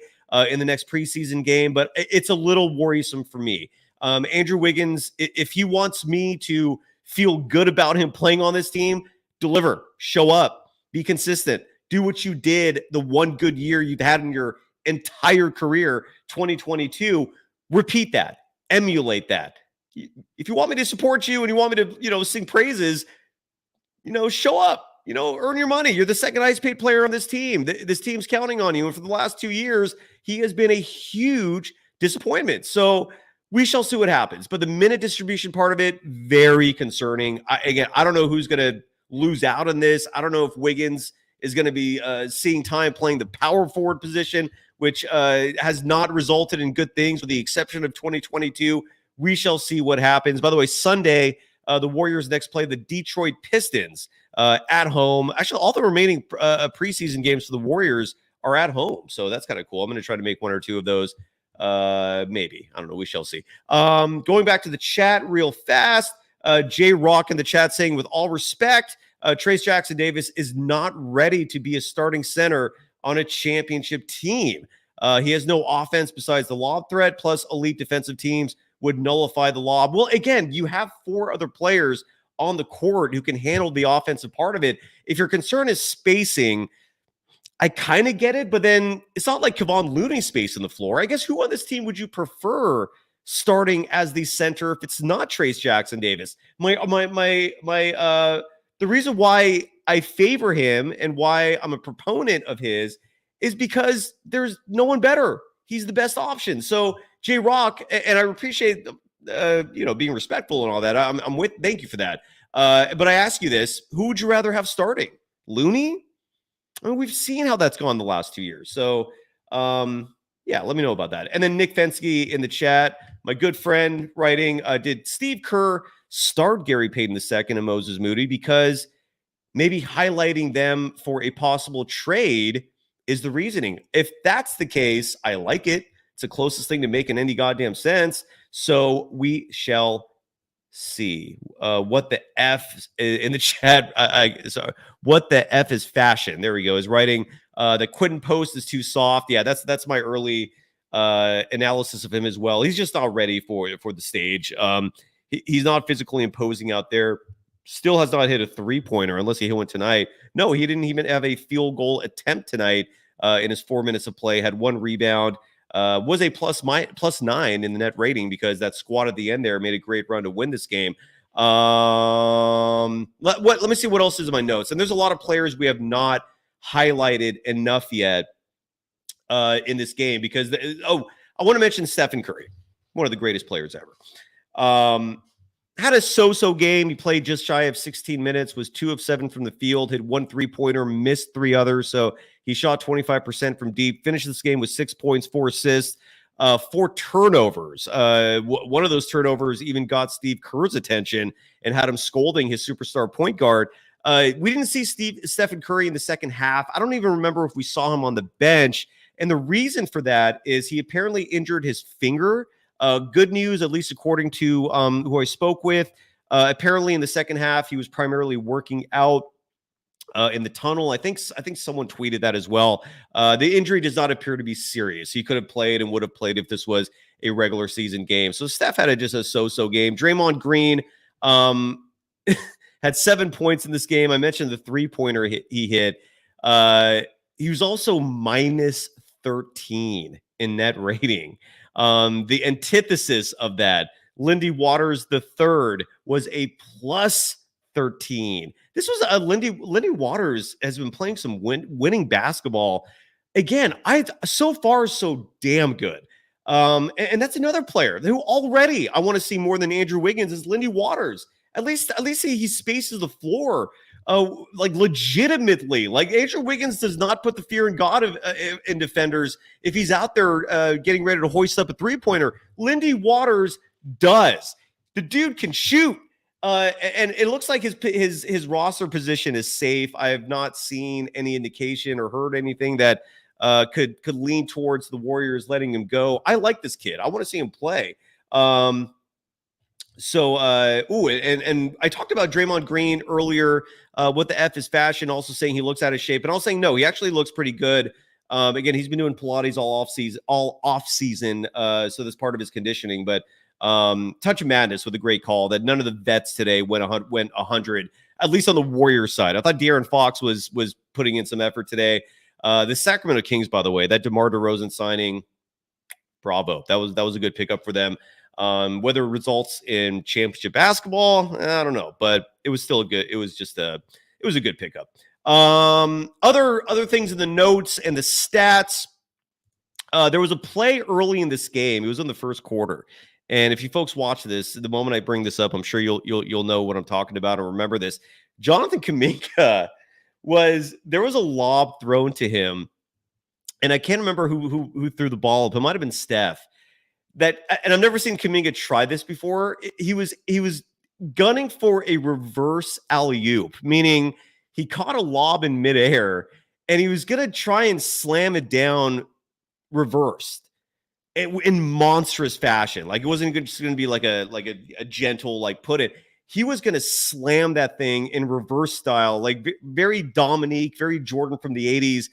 in the next preseason game, but it's a little worrisome for me. Andrew Wiggins, if he wants me to feel good about him playing on this team, deliver, show up, be consistent. Do what you did the one good year you've had in your entire career, 2022. Repeat that. Emulate that. If you want me to support you and you want me to, sing praises, show up, earn your money. You're the second highest paid player on this team. This team's counting on you. And for the last 2 years, he has been a huge disappointment. So we shall see what happens. But the minute distribution part of it, very concerning. I don't know who's going to lose out on this. I don't know if Wiggins is going to be seeing time playing the power forward position, which has not resulted in good things with the exception of 2022. We shall see what happens. By the way, Sunday, the Warriors next play the Detroit Pistons at home. Actually, all the remaining preseason games for the Warriors are at home. So that's kind of cool. I'm going to try to make 1 or 2 of those. Maybe. I don't know. We shall see. Going back to the chat real fast, Jay Rock in the chat saying, with all respect, Trayce Jackson-Davis is not ready to be a starting center on a championship team. He has no offense besides the lob threat, plus elite defensive teams would nullify the lob. Well, again, you have 4 other players on the court who can handle the offensive part of it. If your concern is spacing, I kind of get it, but then it's not like Kevon Looney space on the floor. I guess who on this team would you prefer starting as the center if it's not Trayce Jackson-Davis? The reason why I favor him and why I'm a proponent of his is because there's no one better. He's the best option. So J Rock, and I appreciate being respectful and all that. I'm with. Thank you for that. But I ask you this: who would you rather have starting? Looney? I mean, we've seen how that's gone the last 2 years. So let me know about that. And then Nick Fensky in the chat, my good friend, writing, did Steve Kerr start Gary Payton II and Moses Moody because maybe highlighting them for a possible trade is the reasoning? If that's the case, I like it. It's the closest thing to making any goddamn sense. So we shall see what the F in the chat. Sorry, what the F is fashion? There we go. Is writing the Quentin Post is too soft. Yeah, that's my early analysis of him as well. He's just not ready for the stage. He's not physically imposing out there. Still has not hit a 3-pointer unless he hit one tonight. No, he didn't even have a field goal attempt tonight in his 4 minutes of play. Had 1 rebound. Was a plus 9 in the net rating because that squad at the end there made a great run to win this game. Let me see what else is in my notes. And there's a lot of players we have not highlighted enough yet in this game because, I want to mention Stephen Curry, one of the greatest players ever. Had a so-so game. He played just shy of 16 minutes, was 2 of 7 from the field, hit 1 3-pointer, missed 3 others. So he shot 25% from deep, finished this game with 6 points, 4 assists, 4 turnovers. One of those turnovers even got Steve Kerr's attention and had him scolding his superstar point guard. We didn't see Stephen Curry in the second half. I don't even remember if we saw him on the bench. And the reason for that is he apparently injured his finger. Good news, at least according to who I spoke with. Apparently, in the second half, he was primarily working out in the tunnel. I think someone tweeted that as well. The injury does not appear to be serious. He could have played and would have played if this was a regular season game. So Steph had just a so-so game. Draymond Green had 7 points in this game. I mentioned the 3-pointer he hit. He was also minus 13 in net rating. The antithesis of that, Lindy Waters III was a plus 13. This was a Lindy Waters has been playing some winning basketball. Again, so far so damn good. And that's another player who already I want to see more than Andrew Wiggins is Lindy Waters. At least he spaces the floor. Like legitimately, like Andrew Wiggins does not put the fear in God in defenders if he's out there getting ready to hoist up a 3-pointer. Lindy Waters does. The dude can shoot, and it looks like his roster position is safe. I have not seen any indication or heard anything that could lean towards the Warriors letting him go. I like this kid. I want to see him play. And I talked about Draymond Green earlier. What the F is fashion, also saying he looks out of shape, and also saying no, he actually looks pretty good. Again, he's been doing Pilates all off season, so that's part of his conditioning. But touch of madness with a great call that none of the vets today went 100, at least on the Warriors side. I thought De'Aaron Fox was putting in some effort today. The Sacramento Kings, by the way, that DeMar DeRozan signing, bravo. That was a good pickup for them. Whether it results in championship basketball, I don't know, but it was still it was a good pickup. Other things in the notes and the stats. There was a play early in this game. It was in the first quarter. And if you folks watch this, the moment I bring this up, I'm sure you'll know what I'm talking about and remember this. Jonathan Kuminga there was a lob thrown to him, and I can't remember who threw the ball up. It might have been Steph. And I've never seen Kuminga try this before. He was gunning for a reverse alley-oop, meaning he caught a lob in midair and he was going to try and slam it down reversed in monstrous fashion. Like it wasn't just going to be like a gentle, like put it. He was going to slam that thing in reverse style, like very Dominique, very Jordan from the 80s.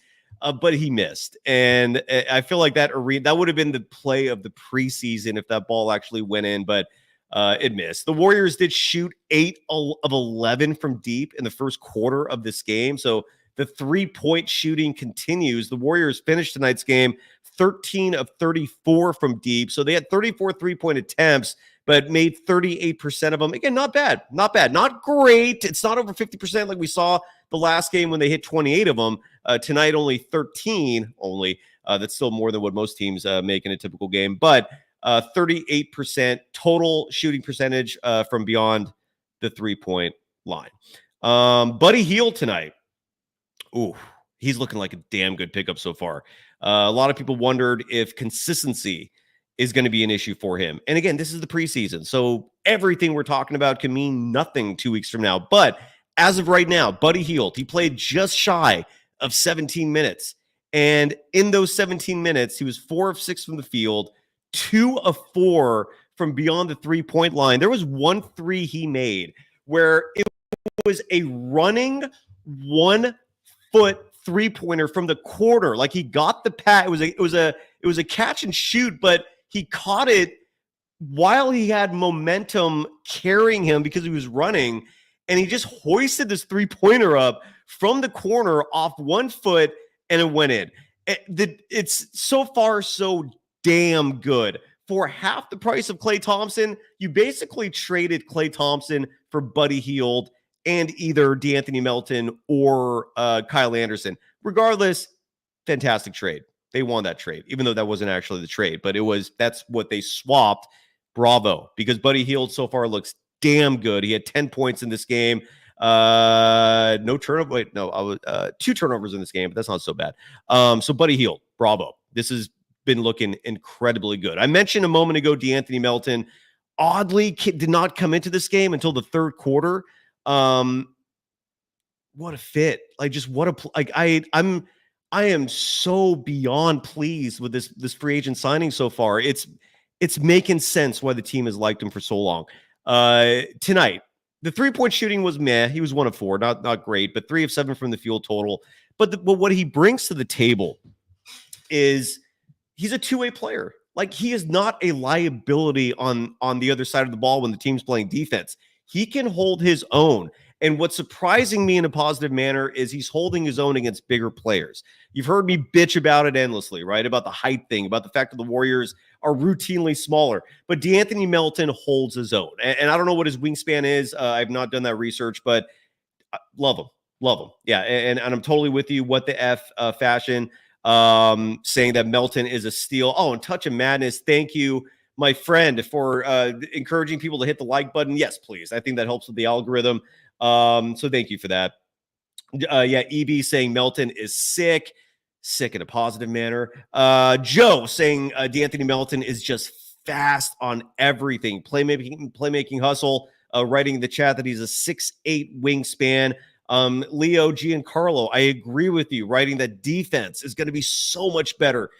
But he missed. And I feel like that would have been the play of the preseason if that ball actually went in, but it missed. The Warriors did shoot 8 of 11 from deep in the first quarter of this game. So the 3-point shooting continues. The Warriors finished tonight's game 13 of 34 from deep. So they had 34 3-point attempts, but made 38% of them. Again, not bad. Not great. It's not over 50% like we saw the last game when they hit 28 of them. Tonight, only 13 only. That's still more than what most teams make in a typical game. But 38% total shooting percentage from beyond the 3-point line. Buddy Hield tonight. Ooh, he's looking like a damn good pickup so far. A lot of people wondered if consistency is going to be an issue for him. And again, this is the preseason, so everything we're talking about can mean nothing 2 weeks from now. But as of right now, Buddy Hield, he played just shy of 17 minutes. And in those 17 minutes, he was 4 of 6 from the field, 2 of 4 from beyond the 3-point line. There was 1 3 he made where it was a running 1-foot 3-pointer from the corner. Like he got the pat. It was a catch and shoot, but he caught it while he had momentum carrying him because he was running, and he just hoisted this 3-pointer up from the corner off 1 foot, and it went in. It's so far so damn good. For half the price of Klay Thompson, you basically traded Klay Thompson for Buddy Hield and either DeAnthony Melton or Kyle Anderson. Regardless, fantastic trade. They won that trade, even though that wasn't actually the trade, but that's what they swapped. Bravo, because Buddy Hield so far looks damn good. He had 10 points in this game. No turnover. Wait, no, I was 2 turnovers in this game, but that's not so bad. So Buddy Hield, bravo. This has been looking incredibly good. I mentioned a moment ago DeAnthony Melton oddly did not come into this game until the third quarter. What a fit! Like just what a like I am so beyond pleased with this free agent signing so far. It's making sense why the team has liked him for so long. Tonight, the 3-point shooting was meh. He was 1 of 4, not great, but 3 of 7 from the field total. But what he brings to the table is he's a two-way player. Like he is not a liability on the other side of the ball when the team's playing defense. He can hold his own. And what's surprising me in a positive manner is he's holding his own against bigger players. You've heard me bitch about it endlessly, right? About the height thing, about the fact that the Warriors are routinely smaller. But DeAnthony Melton holds his own. And I don't know what his wingspan is. I've not done that research, but love him. Love him. Yeah, and I'm totally with you. What the F fashion, saying that Melton is a steal. Oh, and Touch of Madness, thank you, my friend, for encouraging people to hit the like button. Yes, please. I think that helps with the algorithm. So thank you for that. Yeah, EB saying Melton is sick in a positive manner. Joe saying DeAnthony Melton is just fast on everything. Playmaking hustle, writing in the chat that he's a 6'8" wingspan. Leo Giancarlo, I agree with you, writing that defense is going to be so much better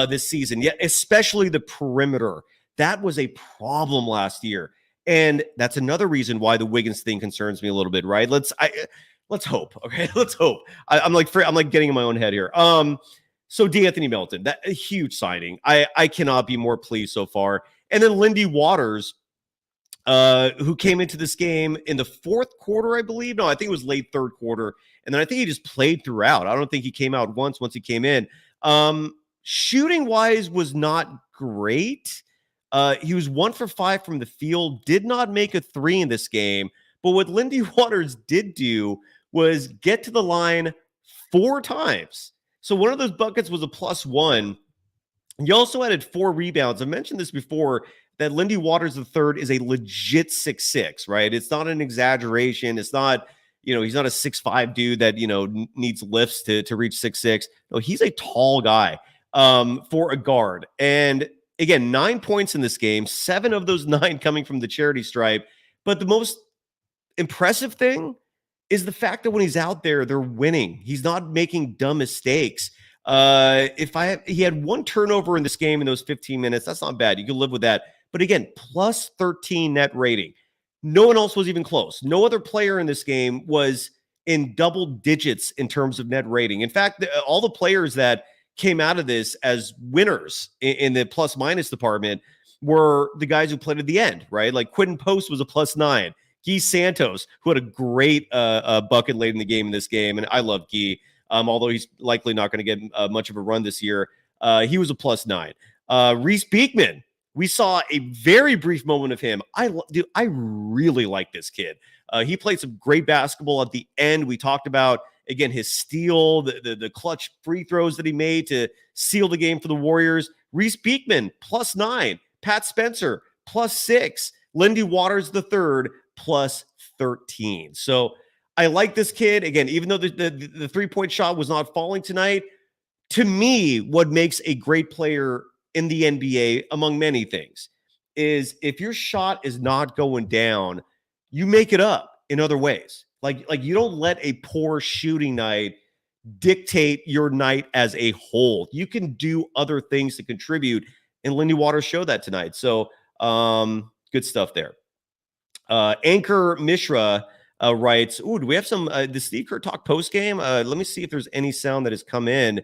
this season. Yeah, especially the perimeter. That was a problem last year. And that's another reason why the Wiggins thing concerns me a little bit, right? Let's hope. Okay, let's hope. I'm like getting in my own head here. So DeAnthony Melton, that a huge signing. I cannot be more pleased so far. And then Lindy Waters, who came into this game in the fourth quarter, I believe. No, I think it was late third quarter. And then I think he just played throughout. I don't think he came out once he came in. Shooting wise was not great. He was 1 for 5 from the field, did not make a 3 in this game. But what Lindy Waters did do was get to the line 4 times. So one of those buckets was a +1. He also added 4 rebounds. I mentioned this before, that Lindy Waters III is a legit 6'6", right? It's not an exaggeration. It's not, he's not a 6'5" dude that, needs lifts to reach 6'6". No, he's a tall guy for a guard. And again, 9 points in this game, 7 of those 9 coming from the charity stripe. But the most impressive thing is the fact that when he's out there, they're winning. He's not making dumb mistakes. He had 1 turnover in this game in those 15 minutes. That's not bad. You can live with that. But again, +13 net rating. No one else was even close. No other player in this game was in double digits in terms of net rating. In fact, all the players that came out of this as winners in the plus-minus department were the guys who played at the end, right? Like Quentin Post was a +9. Guy Santos, who had a great bucket late in the game in this game, and I love Guy, although he's likely not going to get much of a run this year. He was a +9. Reese Beekman, we saw a very brief moment of him. I really like this kid. He played some great basketball at the end. We talked about, again, his steal, the clutch free throws that he made to seal the game for the Warriors. Reese Beekman, +9. Pat Spencer, +6. Lindy Waters III, +13. So I like this kid. Again, even though the 3-point shot was not falling tonight, to me, what makes a great player in the NBA, among many things, is if your shot is not going down, you make it up in other ways. Like you don't let a poor shooting night dictate your night as a whole. You can do other things to contribute, and Lindy Waters showed that tonight. So Good stuff there. Anchor Mishra writes, "Ooh, do we have some? Does Steve Kerr talk post game? Let me see if there's any sound that has come in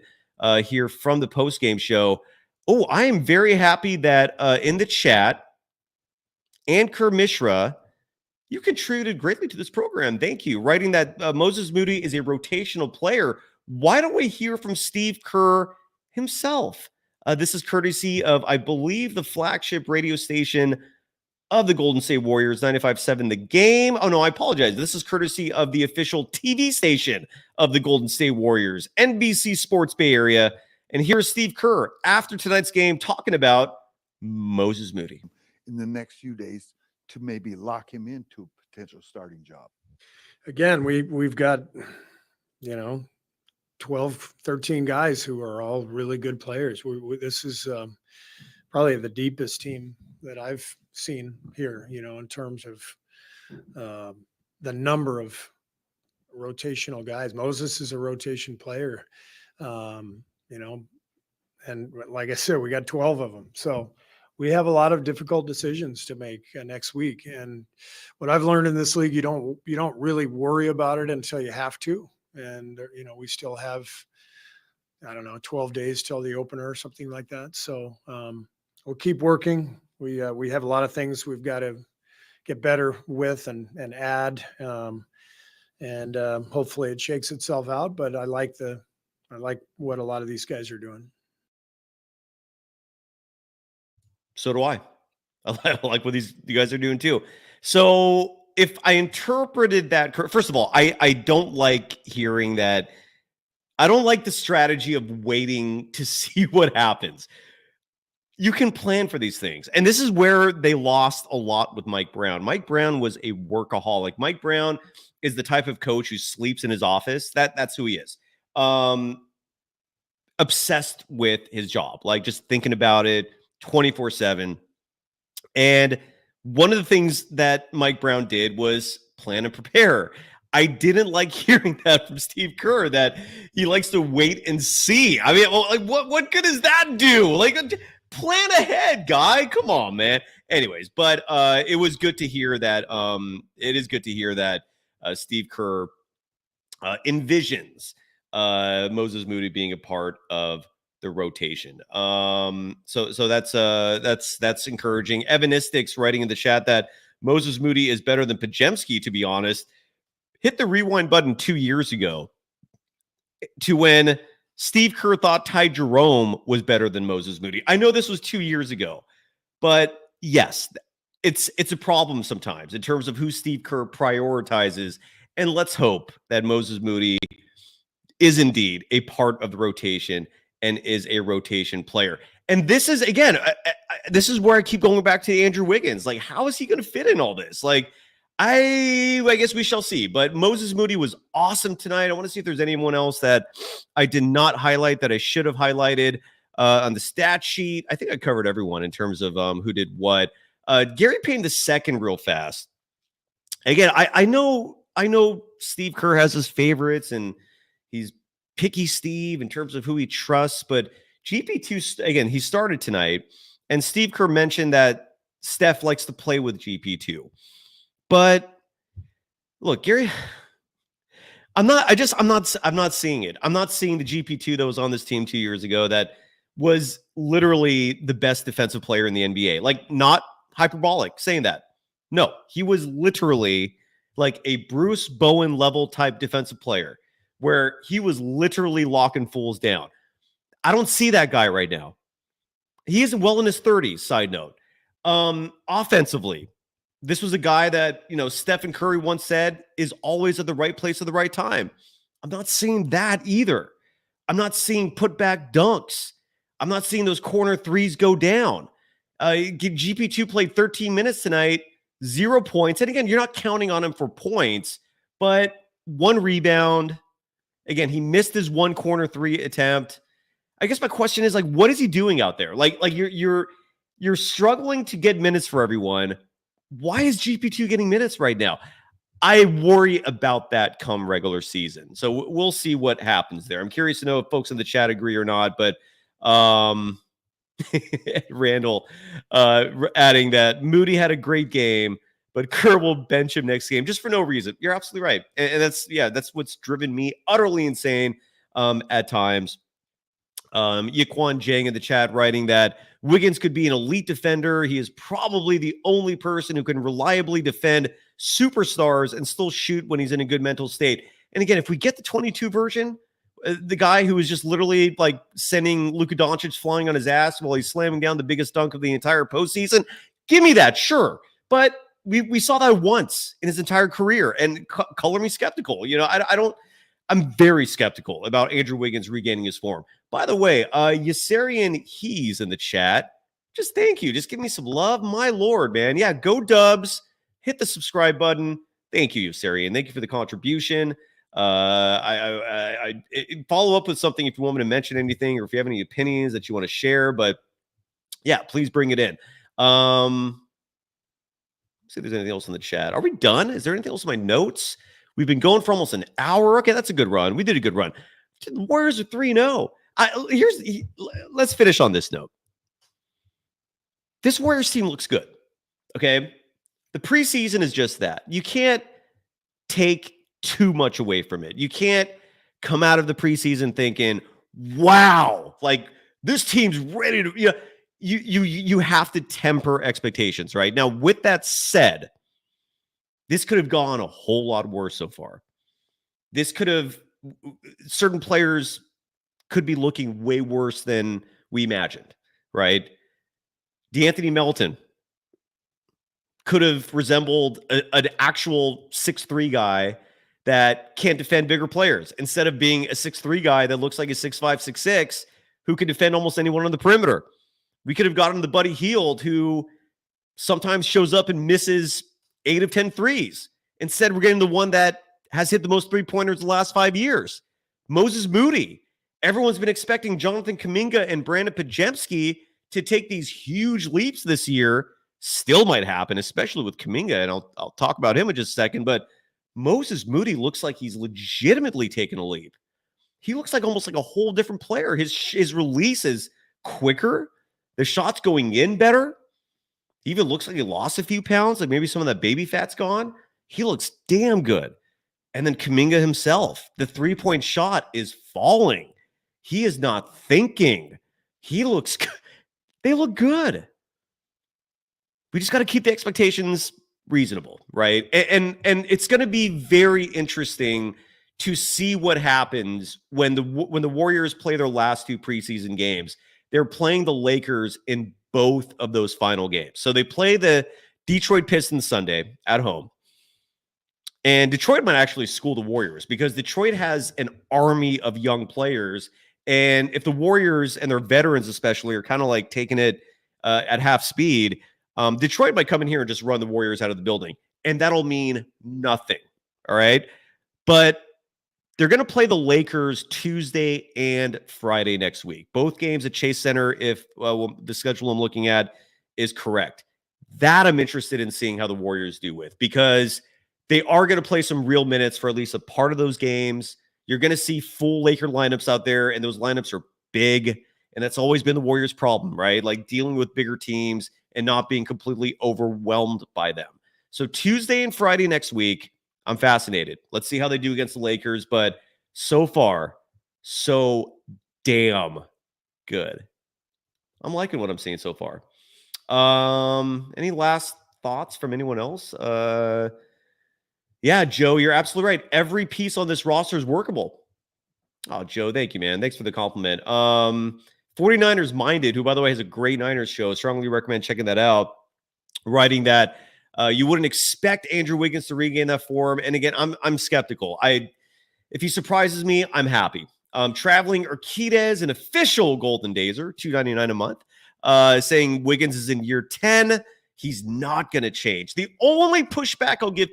here from the post game show. Oh, I am very happy that in the chat, Anchor Mishra, you contributed greatly to this program. Thank you. Writing that Moses Moody is a rotational player. Why don't we hear from Steve Kerr himself? This is courtesy of, I believe, the flagship radio station of the Golden State Warriors, 95.7 The Game. Oh, no, I apologize. This is courtesy of the official TV station of the Golden State Warriors, NBC Sports Bay Area. And here's Steve Kerr after tonight's game talking about Moses Moody. In the next few days to maybe lock him into a potential starting job. Again, we've got, 12, 13 guys who are all really good players. This is probably the deepest team that I've seen here, in terms of the number of rotational guys. Moses is a rotation player, and like I said, we got 12 of them. So we have a lot of difficult decisions to make next week. And what I've learned in this league, you don't really worry about it until you have to. And, we still have, 12 days till the opener or something like that. So we'll keep working. We have a lot of things we've got to get better with and add. And hopefully it shakes itself out. But I like what a lot of these guys are doing. So do I. I like what you guys are doing too. So if I interpreted that, first of all, I don't like hearing that. I don't like the strategy of waiting to see what happens. You can plan for these things. And this is where they lost a lot with Mike Brown. Mike Brown was a workaholic. Mike Brown is the type of coach who sleeps in his office. That's who he is. Obsessed with his job, like just thinking about it 24/7. And one of the things that Mike Brown did was plan and prepare. I didn't like hearing that from Steve Kerr, that he likes to wait and see. I mean, what good does that do? Like, plan ahead, guy. Come on, man. Anyways, but it was good to hear that. It is good to hear that Steve Kerr envisions Moses Moody being a part of the rotation. So that's encouraging. Evanistics writing in the chat that Moses Moody is better than Podziemski, to be honest. Hit the rewind button 2 years ago to when Steve Kerr thought Ty Jerome was better than Moses Moody. I know this was 2 years ago, but yes, it's a problem sometimes in terms of who Steve Kerr prioritizes. And let's hope that Moses Moody is indeed a part of the rotation and is a rotation player. And this is, again, this is where I keep going back to Andrew Wiggins. Like, how is he going to fit in all this? Like, I guess we shall see. But Moses Moody was awesome tonight. I want to see if there's anyone else that I did not highlight that I should have highlighted on the stat sheet. I think I covered everyone in terms of who did what. Gary Payne II, real fast. Again, I know Steve Kerr has his favorites and he's picky Steve in terms of who he trusts, but GP2, again, he started tonight, and Steve Kerr mentioned that Steph likes to play with GP2. But look, Gary, I'm not seeing it. I'm not seeing the GP2 that was on this team 2 years ago that was literally the best defensive player in the NBA. Like, not hyperbolic saying that. No, he was literally like a Bruce Bowen level type defensive player where he was literally locking fools down. I don't see that guy right now. He isn't well in his 30s, side note. Offensively, this was a guy that, Stephen Curry once said is always at the right place at the right time. I'm not seeing that either. I'm not seeing putback dunks. I'm not seeing those corner threes go down. GP2 played 13 minutes tonight, 0 points. And again, you're not counting on him for points, but 1 rebound. Again, he missed his 1 corner 3 attempt. I guess my question is, like, what is he doing out there? Like you're struggling to get minutes for everyone. Why is GP2 getting minutes right now? I worry about that come regular season. So we'll see what happens there. I'm curious to know if folks in the chat agree or not, but Randall adding that Moody had a great game, but Kerr will bench him next game just for no reason. You're absolutely right. And that's what's driven me utterly insane at times. Yaquan Jang in the chat writing that Wiggins could be an elite defender. He is probably the only person who can reliably defend superstars and still shoot when he's in a good mental state. And again, if we get the 22 version, the guy who is just literally like sending Luka Doncic flying on his ass while he's slamming down the biggest dunk of the entire postseason, give me that, sure. But we saw that once in his entire career, and color me skeptical. You know, I'm very skeptical about Andrew Wiggins regaining his form. By the way, Yasarian He's in the chat. Just thank you. Just give me some love. My Lord, man. Yeah, go Dubs. Hit the subscribe button. Thank you, Yasarian. Thank you for the contribution. I follow up with something if you want me to mention anything or if you have any opinions that you want to share. But yeah, please bring it in. See if there's anything else in the chat. Are we done? Is there anything else in my notes? We've been going for almost an hour. Okay, that's a good run. We did a good run. The Warriors are 3-0. Let's finish on this note. This Warriors team looks good. Okay. The preseason is just that. You can't take too much away from it. You can't come out of the preseason thinking, wow, like this team's ready to, you know, you have to temper expectations, right? Now, with that said, this could have gone a whole lot worse so far. This could have, certain players could be looking way worse than we imagined, right? DeAnthony Melton could have resembled an actual 6'3" guy that can't defend bigger players instead of being a 6'3" guy that looks like a 6'5", 6'6", who can defend almost anyone on the perimeter. We could have gotten the Buddy Hield, who sometimes shows up and misses 8 of 10 threes. Instead, we're getting the one that has hit the most three-pointers the last 5 years. Moses Moody. Everyone's been expecting Jonathan Kuminga and Brandon Podziemski to take these huge leaps this year. Still might happen, especially with Kuminga, and I'll talk about him in just a second. But Moses Moody looks like he's legitimately taken a leap. He looks like almost like a whole different player. His release is quicker. The shot's going in better. He even looks like he lost a few pounds, like maybe some of that baby fat's gone. He looks damn good. And then Kuminga himself, the three-point shot is falling. He is not thinking. He looks good. They look good. We just got to keep the expectations reasonable, right? And it's going to be very interesting to see what happens when the Warriors play their last two preseason games. They're playing the Lakers in both of those final games. So they play the Detroit Pistons Sunday at home. And Detroit might actually school the Warriors because Detroit has an army of young players. And if the Warriors and their veterans especially are kind of like taking it at half speed, Detroit might come in here and just run the Warriors out of the building. And that'll mean nothing. All right. But they're going to play the Lakers Tuesday and Friday next week. Both games at Chase Center, if the schedule I'm looking at is correct. That I'm interested in seeing how the Warriors do with, because they are going to play some real minutes for at least a part of those games. You're going to see full Laker lineups out there, and those lineups are big, and that's always been the Warriors' problem, right? Like dealing with bigger teams and not being completely overwhelmed by them. So Tuesday and Friday next week, I'm fascinated. Let's see how they do against the Lakers, but so far, so damn good. I'm liking what I'm seeing so far. Any last thoughts from anyone else? Yeah, Joe, you're absolutely right. Every piece on this roster is workable. Oh, Joe, thank you, man. Thanks for the compliment. 49ers Minded, who, by the way, has a great Niners show. Strongly recommend checking that out. Writing that you wouldn't expect Andrew Wiggins to regain that form. And again, I'm skeptical. If he surprises me, I'm happy. Traveling Urquidez, an official Golden Dazer, $2.99 a month, saying Wiggins is in year 10. He's not going to change. The only pushback I'll give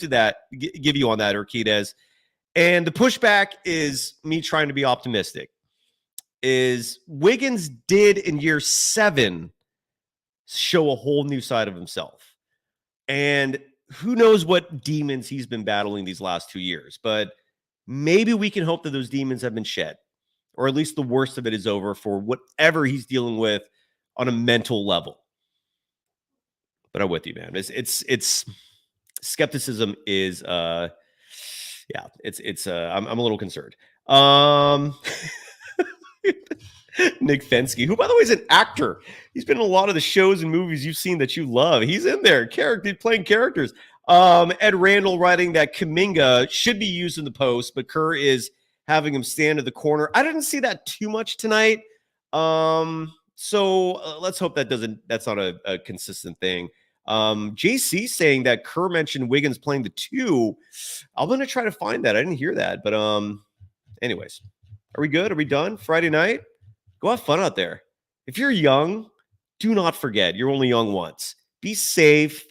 you on that, Urquidez, and the pushback is me trying to be optimistic, is Wiggins did in year 7 show a whole new side of himself. And who knows what demons he's been battling these last 2 years, but maybe we can hope that those demons have been shed, or at least the worst of it is over for whatever he's dealing with on a mental level. But I'm with you, man. It's skepticism is I'm a little concerned. Nick Fensky, who by the way is an actor. He's been in a lot of the shows and movies you've seen that you love. He's in there, playing characters. Ed Randall writing that Kuminga should be used in the post, but Kerr is having him stand at the corner. I didn't see that too much tonight. So let's hope that's not a consistent thing. JC saying that Kerr mentioned Wiggins playing the 2. I'm going to try to find that. I didn't hear that. But anyways, are we good? Are we done? Friday night? Go have fun out there. If you're young, do not forget you're only young once. Be safe.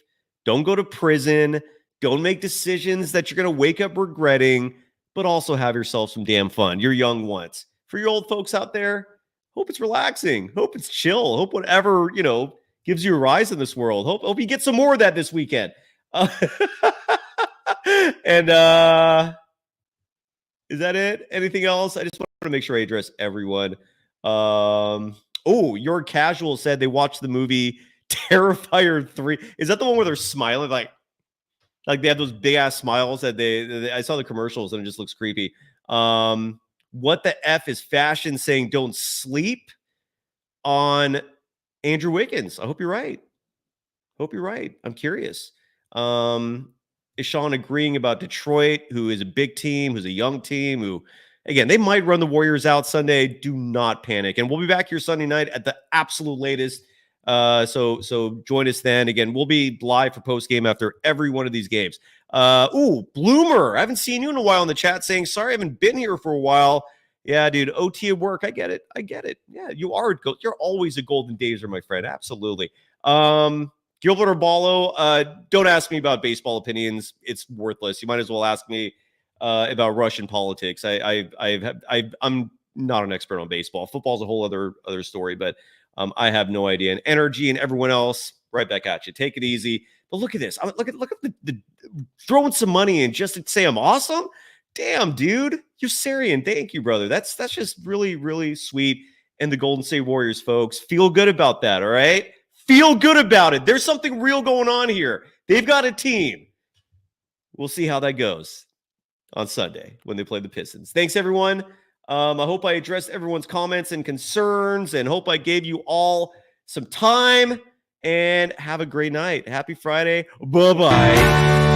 Don't go to prison. Don't make decisions that you're going to wake up regretting, but also have yourself some damn fun. You're young once. For your old folks out there, hope it's relaxing. Hope it's chill. Hope whatever, gives you a rise in this world. Hope you get some more of that this weekend. And is that it? Anything else? I just want to make sure I address everyone. Your casual said they watched the movie Terrifier 3. Is that the one where they're smiling like they have those big ass smiles that I saw the commercials and it just looks creepy. What the F is fashion saying don't sleep on Andrew Wiggins? I hope you're right. I'm curious. Eshaan agreeing about Detroit, who is a big team, who's a young team, who, again, they might run the Warriors out Sunday. Do not panic. And we'll be back here Sunday night at the absolute latest. So join us then. Again, we'll be live for postgame after every one of these games. Bloomer, I haven't seen you in a while in the chat saying, sorry, I haven't been here for a while. Yeah, dude, OT at work. I get it. Yeah, you're always a golden dazer, my friend. Absolutely. Gilbert Arballo, don't ask me about baseball opinions. It's worthless. You might as well ask me about Russian politics. I'm not an expert on baseball. Football's a whole other story, but I have no idea. And Energy and everyone else, right back at you. Take it easy. But look at this. Look at the throwing some money in just to say I'm awesome. Damn, dude. You're Syrian. Thank you, brother. That's just really, really sweet. And the Golden State Warriors, folks, feel good about that, all right? Feel good about it. There's something real going on here. They've got a team. We'll see how that goes on Sunday when they play the Pistons. Thanks, everyone. I hope I addressed everyone's comments and concerns and hope I gave you all some time. And have a great night. Happy Friday. Bye-bye.